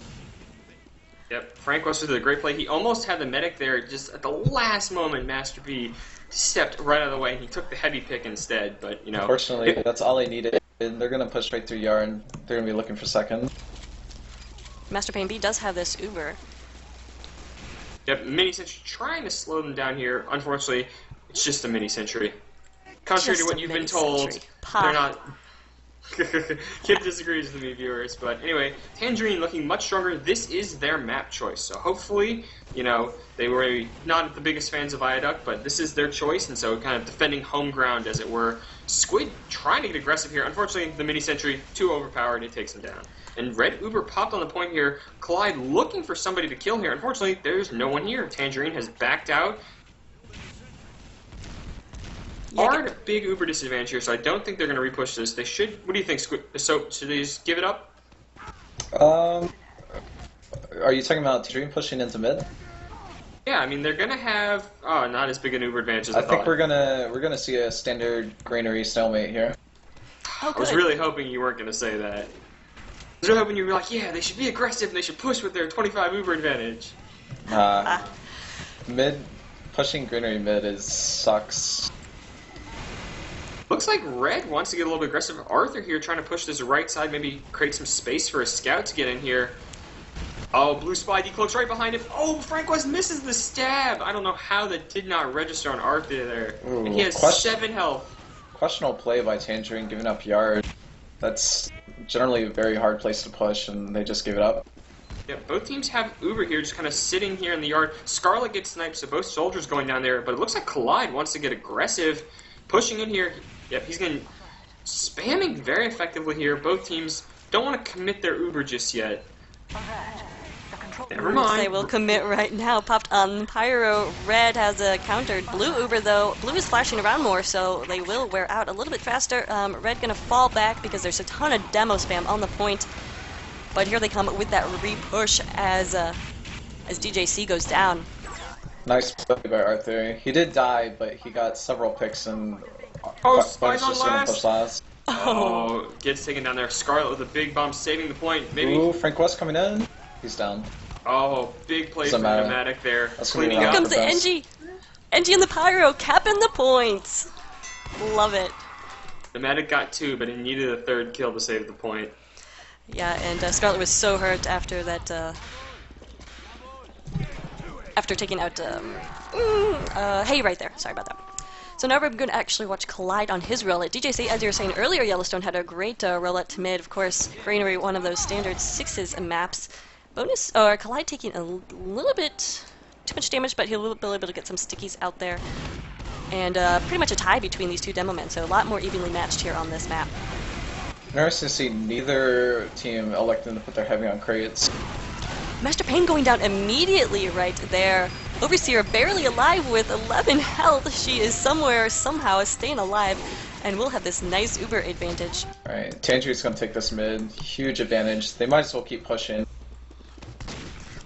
Yep, Frank West did a great play. He almost had the medic there, just at the last moment, Master B stepped right out of the way, and he took the heavy pick instead, but, you know. Unfortunately, that's all they needed. And they're going to push straight through yard, and they're going to be looking for second. Master Pain B does have this Uber. Yep, Mini Sentry trying to slow them down here. Unfortunately, it's just a Mini Sentry. Contrary to Just what a you've been Mini told, Sentry. Pa. they're not... Kip disagrees with me, viewers, but anyway, Tangerine looking much stronger. This is their map choice, so hopefully, you know, they were not the biggest fans of Viaduct, but this is their choice, and so kind of defending home ground, as it were. Squid trying to get aggressive here. Unfortunately, the Mini Sentry, too overpowered, it takes him down. And Red Uber popped on the point here. Collide looking for somebody to kill here. Unfortunately, there's no one here. Tangerine has backed out. Yeah, Are at a big Uber disadvantage here, so I don't think they're going to repush this. They should. What do you think, Squid? So should they just give it up? Are you talking about Dream pushing into mid? Yeah, I mean they're going to have not as big an Uber advantage as I I think thought. we're gonna see a standard Granary stalemate here. Oh, I was good. really hoping you weren't going to say that. I was really hoping you were like, yeah, they should be aggressive. They should push with their 25 Uber advantage. Mid pushing Granary mid sucks. Looks like Red wants to get a little bit aggressive. Arthur here trying to push this right side, maybe create some space for a scout to get in here. Oh, Blue Spy decloaks right behind him. Oh, Frank West misses the stab. I don't know how that did not register on Arthur there. Ooh, and he has question- 7 health. Questionable play by Tangerine giving up yard. That's generally a very hard place to push, and they just give it up. Yeah, both teams have Uber here, just kind of sitting here in the yard. Scarlet gets sniped, so both soldiers going down there. But it looks like Collide wants to get aggressive, pushing in here. Yep, he's going spamming very effectively here. Both teams don't want to commit their Uber just yet. Never mind. They will commit right now. Popped on Pyro. Red has countered. Blue Uber, though. Blue is flashing around more, so they will wear out a little bit faster. Red going to fall back because there's a ton of demo spam on the point. But here they come with that re-push as DJC goes down. Nice play by Arthur. He did die, but he got several picks, and Oh, Bunch Spies on just gonna push last. Oh, gets taken down there. Scarlet with a big bomb, saving the point. Maybe. Ooh, Frank West coming in. He's down. Oh, big play from Doesn't matter. Pneumatic there. That's gonna be Cleaning round up. Comes the best. NG. NG and the Pyro capping the points. Love it. Pneumatic got 2, but he needed a 3rd kill to save the point. Yeah, and Scarlet was so hurt after that. After taking out Hay right there. Sorry about that. So now we're going to actually watch Collide on his roulette. DJC, as you were saying earlier, Yellowstone had a great roulette to mid. Of course, Granary, one of those standard 6s maps. Bonus, or Collide taking a little bit too much damage, but he'll be able to get some stickies out there. And pretty much a tie between these two demo men, so a lot more evenly matched here on this map. Interesting to see neither team electing to put their heavy on crates. Master Pain going down immediately right there. Overseer barely alive with 11 health. She is somewhere, somehow, staying alive, and will have this nice Uber advantage. Alright, Tangerine's gonna take this mid. Huge advantage. They might as well keep pushing.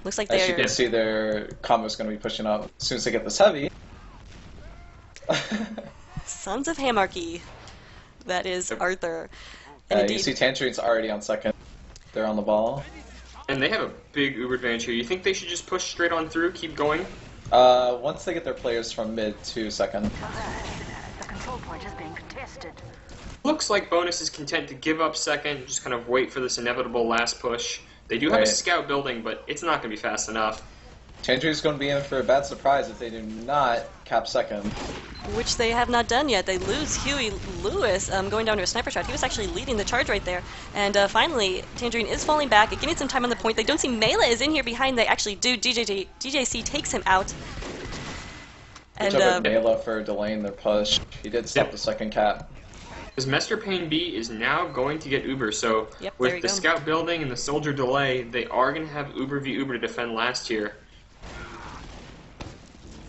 Looks like As you they're... can see, their combo's gonna be pushing up as soon as they get this heavy. Sons of Hamarchy. That is Arthur. And You indeed, see Tangerine's already on second. They're on the ball. And they have a big Uber advantage here. You think they should just push straight on through, keep going? Once they get their players from mid to second. The control point is being contested. Looks like Bonus is content to give up second, just kind of wait for this inevitable last push. They do have a Right. scout building, but it's not going to be fast enough. Tangerune's going to be in for a bad surprise if they do not cap second. Which they have not done yet. They lose Huey Lewis going down to a sniper shot. He was actually leading the charge right there. And finally, Tangerine is falling back, getting some time on the point. They don't see Mela is in here behind. They actually do. DJC takes him out. Good job at Mela for delaying their push. He did stop the second cap. Because Master Pain B is now going to get Uber, so with the scout building and the soldier delay, they are going to have Uber v Uber to defend last here.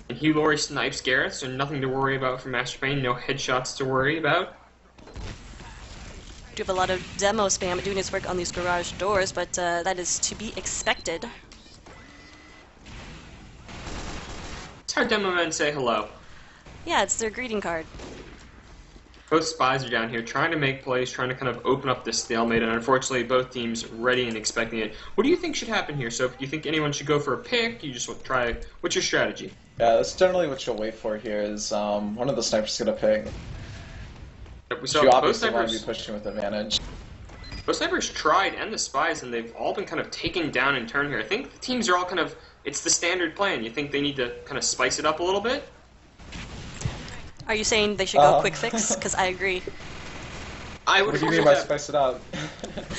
And Hugh Laurie snipes Gareth, so nothing to worry about for Master Pain, no headshots to worry about. Do have a lot of demo spam doing its work on these garage doors, but that is to be expected. That's how demo men say hello. Yeah, it's their greeting card. Both spies are down here trying to make plays, trying to kind of open up this stalemate, and unfortunately both teams ready and expecting it. What do you think should happen here? So if you think anyone should go for a pick, you just want to try, what's your strategy? Yeah, that's generally what you'll wait for here is one of the snipers going to pick. So you obviously want to be pushing with advantage. Both snipers tried, and the spies, and they've all been kind of taken down in turn here. I think the teams are all kind of, it's the standard plan. You think they need to kind of spice it up a little bit? Are you saying they should go quick fix? Because I agree. What do you mean by spice it up?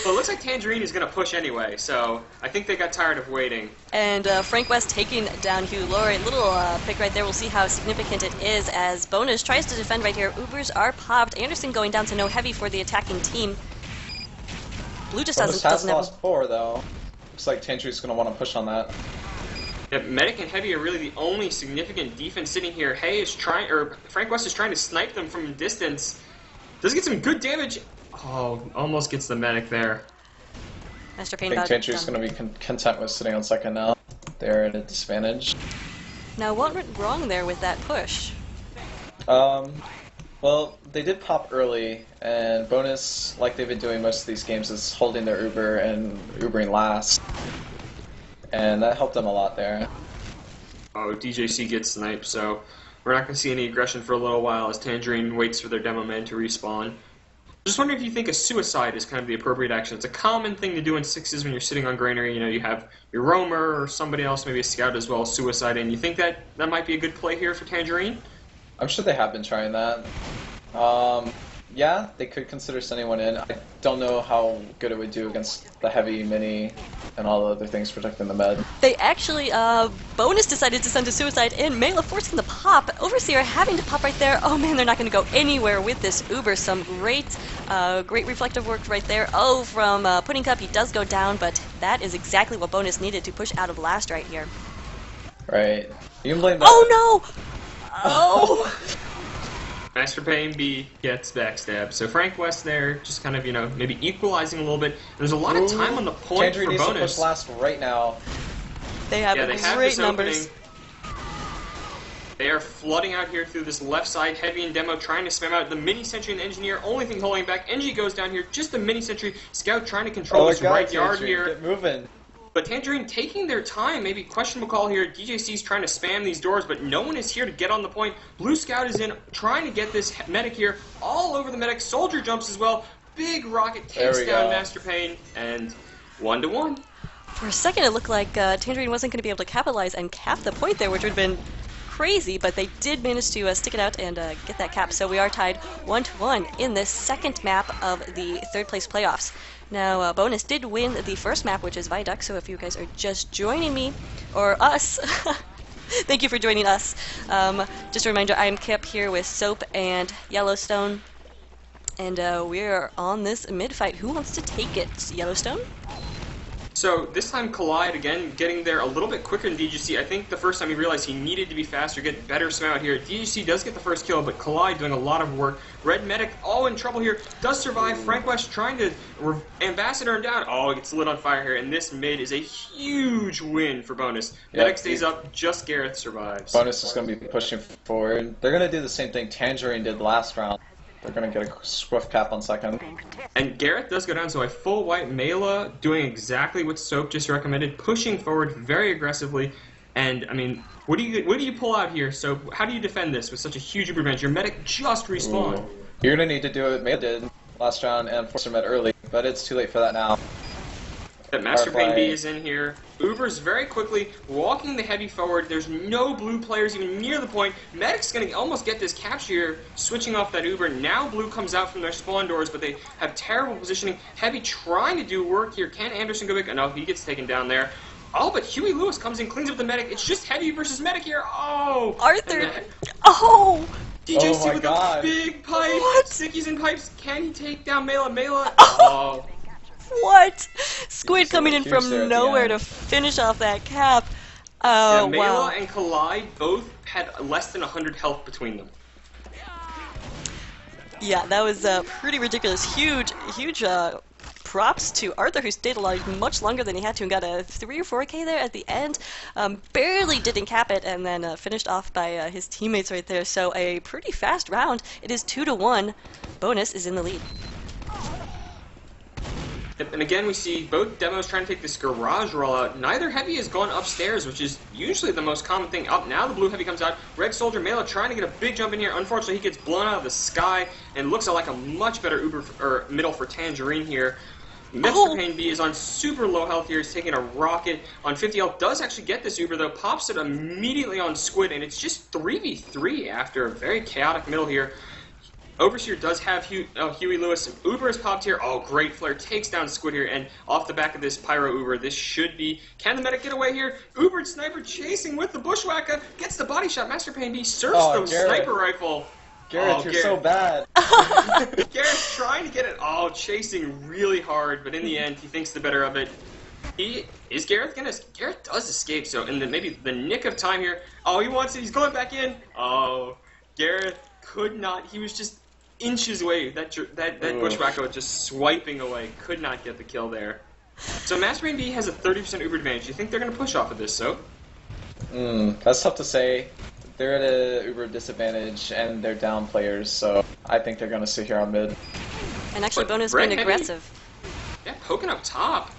Well, it looks like Tangerine is going to push anyway, so I think they got tired of waiting. And Frank West taking down Hugh Laurie. Little pick right there. We'll see how significant it is as Bonus tries to defend right here. Ubers are popped. Anderson going down to no heavy for the attacking team. Blue just doesn't have lost 4, though. Looks like Tangerine's going to want to push on that. Yeah, Medic and Heavy are really the only significant defense sitting here. Frank West is trying to snipe them from a distance. Does get some good damage. Oh, almost gets the Medic there. Master Pain I think Tangerine's going to be content with sitting on second now. They're at a disadvantage. Now, what went wrong there with that push? Well, they did pop early, and Bonus, like they've been doing most of these games, is holding their Uber and Ubering last. And that helped them a lot there. Oh, DJC gets sniped, so we're not going to see any aggression for a little while as Tangerine waits for their demo man to respawn. Just wondering if you think a suicide is kind of the appropriate action. It's a common thing to do in 6s when you're sitting on granary. You know, you have your roamer or somebody else, maybe a scout as well, suicide in. You think that might be a good play here for Tangerine? I'm sure they have been trying that. Yeah, they could consider sending one in. I don't know how good it would do against the heavy mini and all the other things protecting the med. They actually, Bonus decided to send a suicide in. Mela forcing the pop. Overseer having to pop right there. Oh man, they're not going to go anywhere with this Uber. Some great reflective work right there. Oh, from Pudding Cup, he does go down, but that is exactly what Bonus needed to push out of last right here. Right. You can blame that. Oh no! Oh! Master Pain B gets backstabbed. So Frank West there, just kind of, you know, maybe equalizing a little bit. There's a lot of time on the point Tangerine for needs Bonus. to push last right now. They have great numbers. They are flooding out here through this left side. Heavy and Demo trying to spam out the mini sentry and the engineer. Only thing holding back. NG goes down here. Just the mini sentry. Scout trying to control this right yard here. Get moving. But Tangerine taking their time, maybe questionable call here. DJC's trying to spam these doors, but no one is here to get on the point. Blue Scout is in, trying to get this medic here. All over the medic. Soldier jumps as well. Big rocket takes down Master Pain, and 1-1. For a second, it looked like Tangerine wasn't going to be able to capitalize and cap the point there, which would have been crazy, but they did manage to stick it out and get that cap. So we are tied 1-1 in this second map of the third place playoffs. Now, Bonus did win the first map, which is Viaduct, so if you guys are just joining me, or us, thank you for joining us. Just a reminder, I am Kip here with Soap and Yellowstone, and we're on this mid-fight. Who wants to take it? Yellowstone? So this time Collide, again, getting there a little bit quicker than DGC. I think the first time he realized he needed to be faster, get better spam out here. DGC does get the first kill, but Collide doing a lot of work. Red Medic, all in trouble here, does survive. Frank West trying to Ambassador him down. Oh, it gets lit on fire here, and this mid is a huge win for Bonus. Medic stays up, just Gareth survives. Bonus is going to be pushing forward. They're going to do the same thing Tangerine did last round. They're going to get a swift cap on second. And Gareth does go down, so a full white Mela doing exactly what Soap just recommended, pushing forward very aggressively. And, I mean, what do you pull out here, Soap? How do you defend this with such a huge Uber bench? Your medic just respawned. Ooh. You're going to need to do what Mela did last round and force her med early, but it's too late for that now. That Master Pain Firefly. B is in here. Uber's very quickly walking the heavy forward. There's no blue players even near the point. Medic's going to almost get this capture here, switching off that Uber. Now blue comes out from their spawn doors, but they have terrible positioning. Heavy trying to do work here. Can Anderson go back? No, he gets taken down there. Oh, but Huey Lewis comes in, cleans up the Medic. It's just Heavy versus Medic here. Oh! Arthur! Oh! DJC Oh my with God. a big pipe. What? Stickies and pipes. Can he take down Mela? Mela. Oh. What? Squid see coming the in huge there from at the nowhere end. to finish off that cap. Yeah, Oh, Mela wow. and Collide both had less than 100 health between them. Yeah, that was pretty ridiculous. Huge props to Arthur, who stayed alive much longer than he had to and got a 3 or 4K there at the end. Barely didn't cap it and then finished off by his teammates right there. So a pretty fast round. It is 2-1. Bonus is in the lead. And again, we see both demos trying to take this garage rollout. Neither Heavy has gone upstairs, which is usually the most common thing. Up now, the blue Heavy comes out. Red Soldier Mela trying to get a big jump in here. Unfortunately, he gets blown out of the sky and looks like a much better Uber or middle for Tangerine here. Master Pain B is on super low health here. He's taking a rocket on 50 health. Does actually get this Uber though. Pops it immediately on Squid, and it's just 3v3 after a very chaotic middle here. Overseer does have Huey Lewis. Uber is popped here. Oh, great flare. Takes down Squid here. And off the back of this Pyro Uber, this should be... Can the medic get away here? Uber and Sniper chasing with the Bushwhacker. Gets the body shot. Master Pain B surfs the Garrett. sniper rifle. Garrett, you're so bad. Garrett's trying to get it. Oh, chasing really hard. But in the end, he thinks the better of it. Garrett does escape. So in maybe the nick of time here. Oh, he wants it. He's going back in. Oh, Garrett could not. He was just inches away. That Bushwhacker was just swiping away. Could not get the kill there. So Master Pain B has a 30% Uber advantage. Do you think they're going to push off of this, so? That's tough to say. They're at a Uber disadvantage, and they're down players, so I think they're going to sit here on mid. And actually, But Bonus Red being Heavy- aggressive. Yeah, poking up top.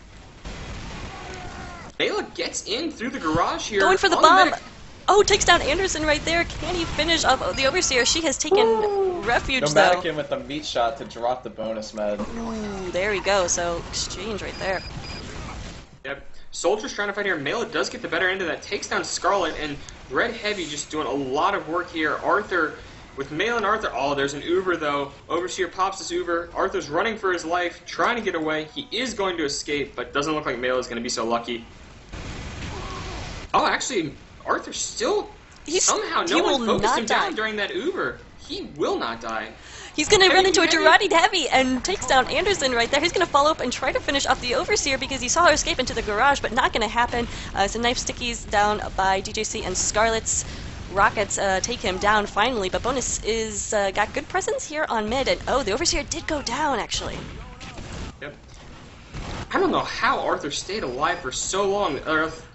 Mela gets in through the garage here. Going for the on bomb. medic. Oh, takes down Anderson right there. Can he finish off the Overseer? She has taken refuge, No though. Mannequin with the meat shot to drop the bonus med. Ooh, there we go. So, exchange right there. Yep. Soldier's trying to fight here. Mela does get the better end of that. Takes down Scarlet, and Red Heavy just doing a lot of work here. Arthur, with Mela and Arthur. Oh, there's an Uber, though. Overseer pops his Uber. Arthur's running for his life, trying to get away. He is going to escape, but doesn't look like Mela's going to be so lucky. Oh, actually... Arthur still somehow no one focused him down during that Uber. He will not die. He's going to run into a Heavy. Girardi Heavy and takes down Anderson right there. He's going to follow up and try to finish off the Overseer because he saw her escape into the garage, but not going to happen. Some knife stickies down by DJC and Scarlet's rockets take him down finally, but Bonus is got good presence here on mid, and oh, the Overseer did go down actually. Yep. I don't know how Arthur stayed alive for so long.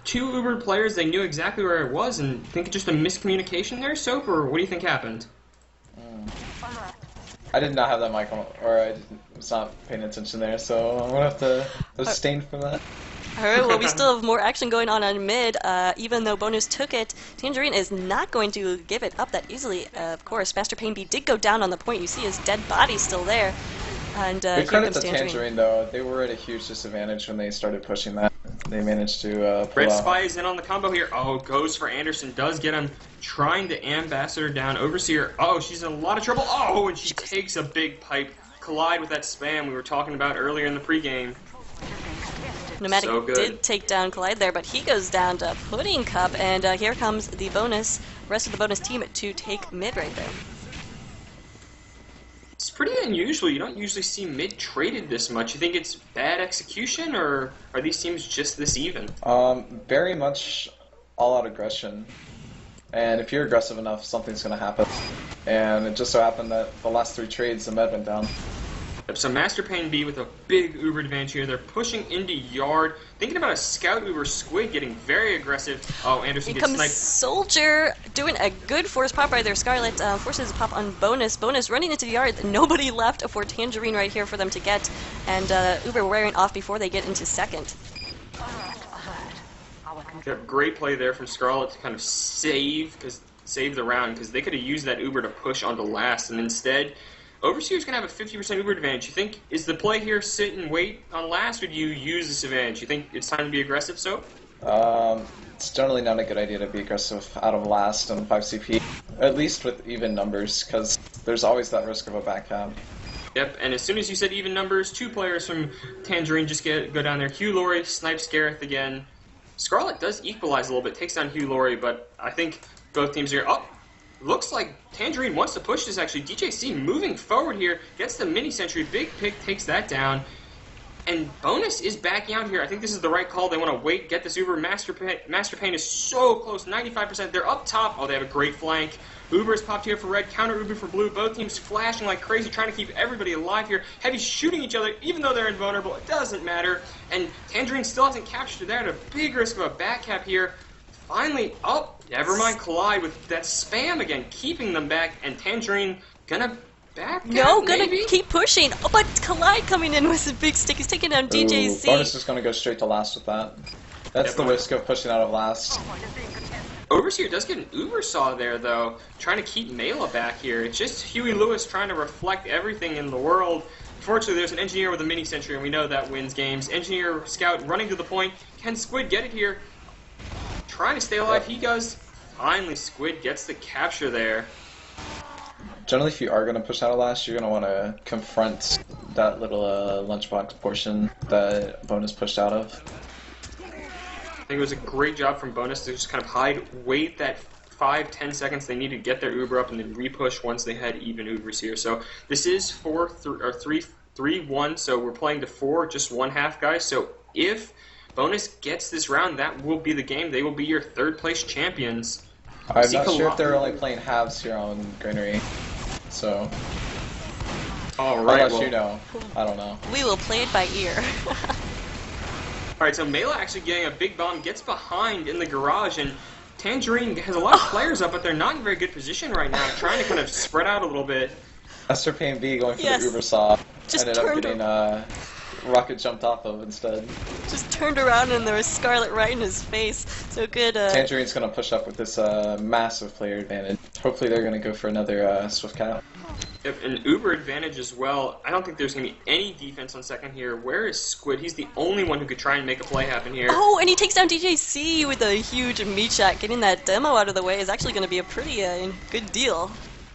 Two Uber players, they knew exactly where it was, and think it's just a miscommunication there, Soap, or what do you think happened? I did not have that mic on, or I was not paying attention there, so I'm gonna have to abstain from that. Alright, well, we still have more action going on mid. Even though Bonus took it, Tangerine is not going to give it up that easily. Of course, Master Pain B did go down on the point. You see his dead body still there. And Good here credit comes to Tangerine, though. They were at a huge disadvantage when they started pushing that. They managed to pull Red out. Spy is in on the combo here. Oh, goes for Anderson. Does get him. Trying to Ambassador down. Overseer. Oh, she's in a lot of trouble. Oh, and she takes a big pipe. Collide with that spam we were talking about earlier in the pregame. Nomadic So good. did take down Collide there, but he goes down to Pudding Cup, and here comes the rest of the Bonus team to take mid right there. It's pretty unusual. You don't usually see mid traded this much. You think it's bad execution, or are these teams just this even? Very much all-out aggression. And if you're aggressive enough, something's going to happen. And it just so happened that the last 3 trades, the med went down. So Master Pain B with a big Uber advantage here. They're pushing into yard. Thinking about a scout Uber. Squid getting very aggressive. Oh, Anderson Here gets comes sniped. Soldier doing a good force pop right there. Scarlet forces a pop on Bonus. Bonus running into the yard. Nobody left for Tangerine right here for them to get. And Uber wearing off before they get into second. Yeah, great play there from Scarlet to kind of save the round, because they could have used that Uber to push onto last, and instead Overseer's going to have a 50% Uber advantage. You think, is the play here sit and wait on last, or do you use this advantage? You think it's time to be aggressive, so? It's generally not a good idea to be aggressive out of last on 5 CP, at least with even numbers, because there's always that risk of a back cab. Yep, and as soon as you said even numbers, 2 players from Tangerine just go down there. Hugh Laurie snipes Gareth again. Scarlet does equalize a little bit, takes down Hugh Laurie, but I think both teams here. Oh, looks like Tangerine wants to push this actually. DJC moving forward here, gets the mini sentry, big pick, takes that down. And Bonus is backing out here. I think this is the right call. They want to wait, get this Uber. Master Pain is so close, 95%. They're up top. Oh, they have a great flank. Uber is popped here for red, counter Uber for blue. Both teams flashing like crazy, trying to keep everybody alive here. Heavy shooting each other, even though they're invulnerable. It doesn't matter. And Tangerine still hasn't captured. They're at a big risk of a back cap here. Finally, oh, never mind. Collide with that spam again, keeping them back. And Tangerine gonna back No, cap, gonna maybe? keep pushing. Oh, but Collide coming in with a big stick. He's taking down DJC. Bonus is going to go straight to last with that. That's the risk of pushing out of last. Overseer does get an Uber saw there, though, trying to keep Mela back here. It's just Huey Lewis trying to reflect everything in the world. Fortunately, there's an engineer with a mini sentry, and we know that wins games. Engineer Scout running to the point. Can Squid get it here? Trying to stay alive. He does. Finally, Squid gets the capture there. Generally, if you are going to push out of last, you're going to want to confront that little lunchbox portion that Bonus pushed out of. I think it was a great job from Bonus to just kind of hide, wait that 5-10 seconds they need to get their Uber up, and then repush once they had even Ubers here. So this is 3-1, so we're playing to 4, just 1/2, guys. So if Bonus gets this round, that will be the game. They will be your 3rd place champions. I'm not sure if they're only playing halves here on Greenery, so all right, unless you know, I don't know. We will play it by ear. Alright, so Mela actually getting a big bomb, gets behind in the garage, and Tangerine has a lot of players up, but they're not in very good position right now, trying to kind of spread out a little bit. Master Pain B going for Yes. the Uber saw. Just ended up turned getting rocket jumped off of instead. Just turned around and there was Scarlet right in his face. So good. Tangerine's going to push up with this massive player advantage. Hopefully they're going to go for another Swift Cap. Yep, an Uber advantage as well. I don't think there's going to be any defense on second here. Where is Squid? He's the only one who could try and make a play happen here. Oh, and he takes down DJC with a huge meat shot. Getting that demo out of the way is actually going to be a pretty good deal.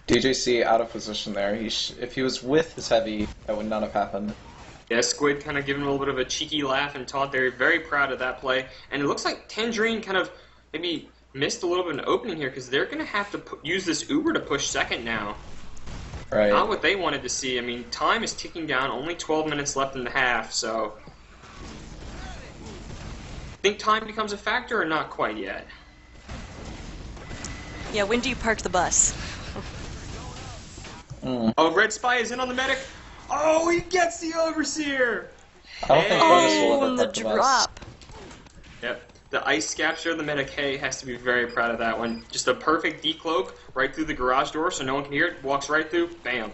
DJC out of position there. If he was with his heavy, that would not have happened. Yeah, Squid kind of giving a little bit of a cheeky laugh and taunt there. Very proud of that play. And it looks like Tangerine kind of maybe missed a little bit of an opening here, because they're going to have to use this Uber to push second now. Right. Not what they wanted to see. I mean, time is ticking down. Only 12 minutes left in the half, so... Think time becomes a factor or not quite yet? Yeah, when do you park the bus? Oh, Red Spy is in on the medic. Oh, he gets the Overseer! I don't think Bonus will Oh, ever and the park the bus. drop. Yep. The ice capture of the medic Hay has to be very proud of that one. Just a perfect decloak right through the garage door so no one can hear it. Walks right through. Bam.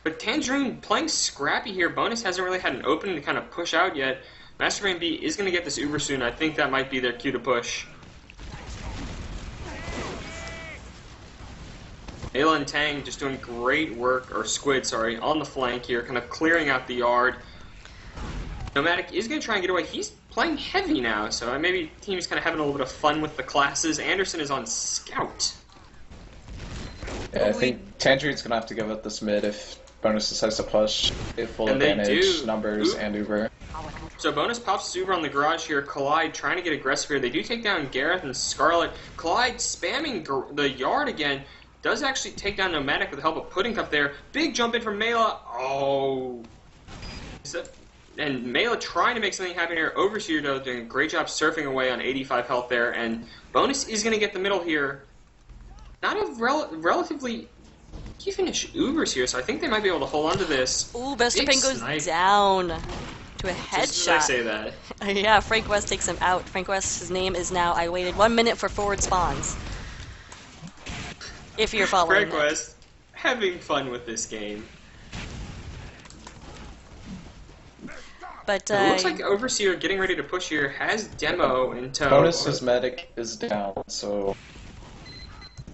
But Tangerine playing scrappy here. Bonus hasn't really had an opening to kind of push out yet. Mastermind B is going to get this Uber soon. I think that might be their cue to push. Ayla and Tang just doing great work, or Squid, sorry, on the flank here, kind of clearing out the yard. Nomadic is going to try and get away. He's playing heavy now, so maybe the team's kind of having a little bit of fun with the classes. Anderson is on Scout. Yeah, I think Tangerine's going to have to give up this mid if Bonus decides to push. Get full And they advantage, do. numbers, and Uber. So Bonus pops Uber on the garage here. Collide trying to get aggressive here. They do take down Gareth and Scarlet. Collide spamming the yard again. Does actually take down Nomadic with the help of Pudding Cup there. Big jump in from Mela. Oh. And Mela trying to make something happen here. Overseer, though, doing a great job surfing away on 85 health there. And Bonus is going to get the middle here. Not a relatively even-ish Ubers here, so I think they might be able to hold on to this. Ooh, Master Big Pain goes snipe. down to a Just as I headshot. say that. Yeah, Frank West takes him out. Frank West's name is now I waited 1 minute for forward spawns. If you're following Frank that. West having fun with this game. But It looks like Overseer getting ready to push here has demo in tow. Bonus's medic is down, so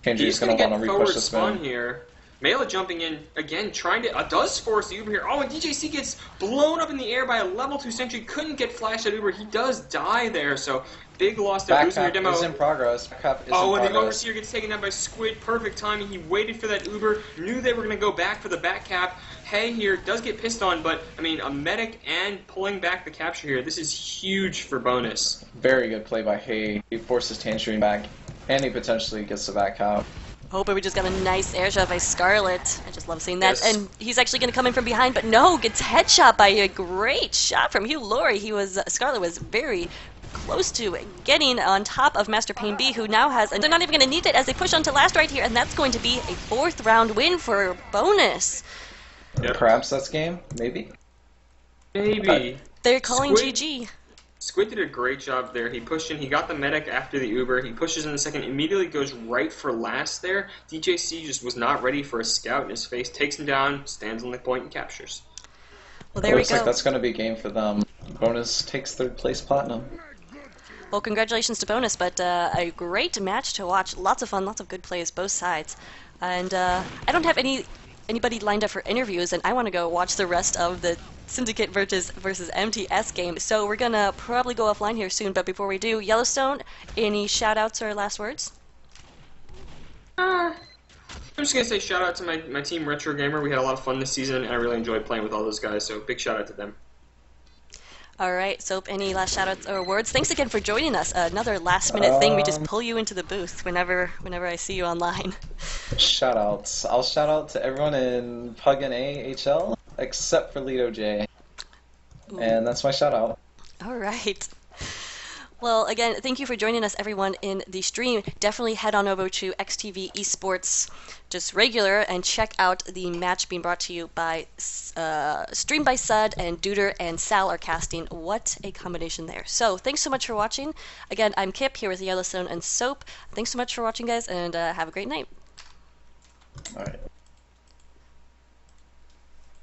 Tangerine's He's going going to to want get to repush forward this spawn mid. here. Mela jumping in again, trying to does force the Uber here. Oh, and DJC gets blown up in the air by a level 2 sentry. Couldn't get flashed at Uber. He does die there, so big loss there. Losing your Back demo. is in progress. Back half is in Oh, and the progress. overseer gets taken down by Squid. Perfect timing. He waited for that Uber. Knew they were going to go back for the back cap. Hay here does get pissed on, but I mean, a medic and pulling back the capture here. This is huge for bonus. Very good play by Hay. He forces Tangerine back, and he potentially gets the back out. Oh, but we just got a nice air shot by Scarlet. I just love seeing that. Yes. And he's actually going to come in from behind, but no, gets headshot by a great shot from Hugh Laurie. Scarlet was very close to getting on top of Master Pain B, who now has, and they're not even going to need it as they push on to last right here, and that's going to be a 4th round win for bonus. Yep. Perhaps that's game, maybe. Maybe. They're calling Squid- GG. Squid did a great job there. He pushed in. He got the medic after the Uber. He pushes in the second. Immediately goes right for last there. DJC just was not ready for a scout in his face. Takes him down. Stands on the point and captures. Well, there we Looks go. like that's going to be game for them. Bonus takes 3rd place platinum. Well, congratulations to Bonus, but a great match to watch. Lots of fun, lots of good plays, both sides. And I don't have anybody lined up for interviews, and I want to go watch the rest of the Syndicate versus MTS game. So we're going to probably go offline here soon, but before we do, Yellowstone, any shout-outs or last words? I'm just going to say shout out to my team, Retro Gamer. We had a lot of fun this season, and I really enjoyed playing with all those guys, so big shout out to them. All right, Soap, any last shout-outs or words? Thanks again for joining us. Another last-minute thing, we just pull you into the booth whenever I see you online. Shoutouts. I'll shout out to everyone in Pug and AHL, except for Lido J. Ooh. And that's my shout out. All right. Well, again, thank you for joining us, everyone, in the stream. Definitely head on over to eXtv Esports, just regular, and check out the match being brought to you by Stream by Sud, and Duder and Sal are casting. What a combination there. So, thanks so much for watching. Again, I'm Kip here with Yellowstone and Soap. Thanks so much for watching, guys, and have a great night. All right.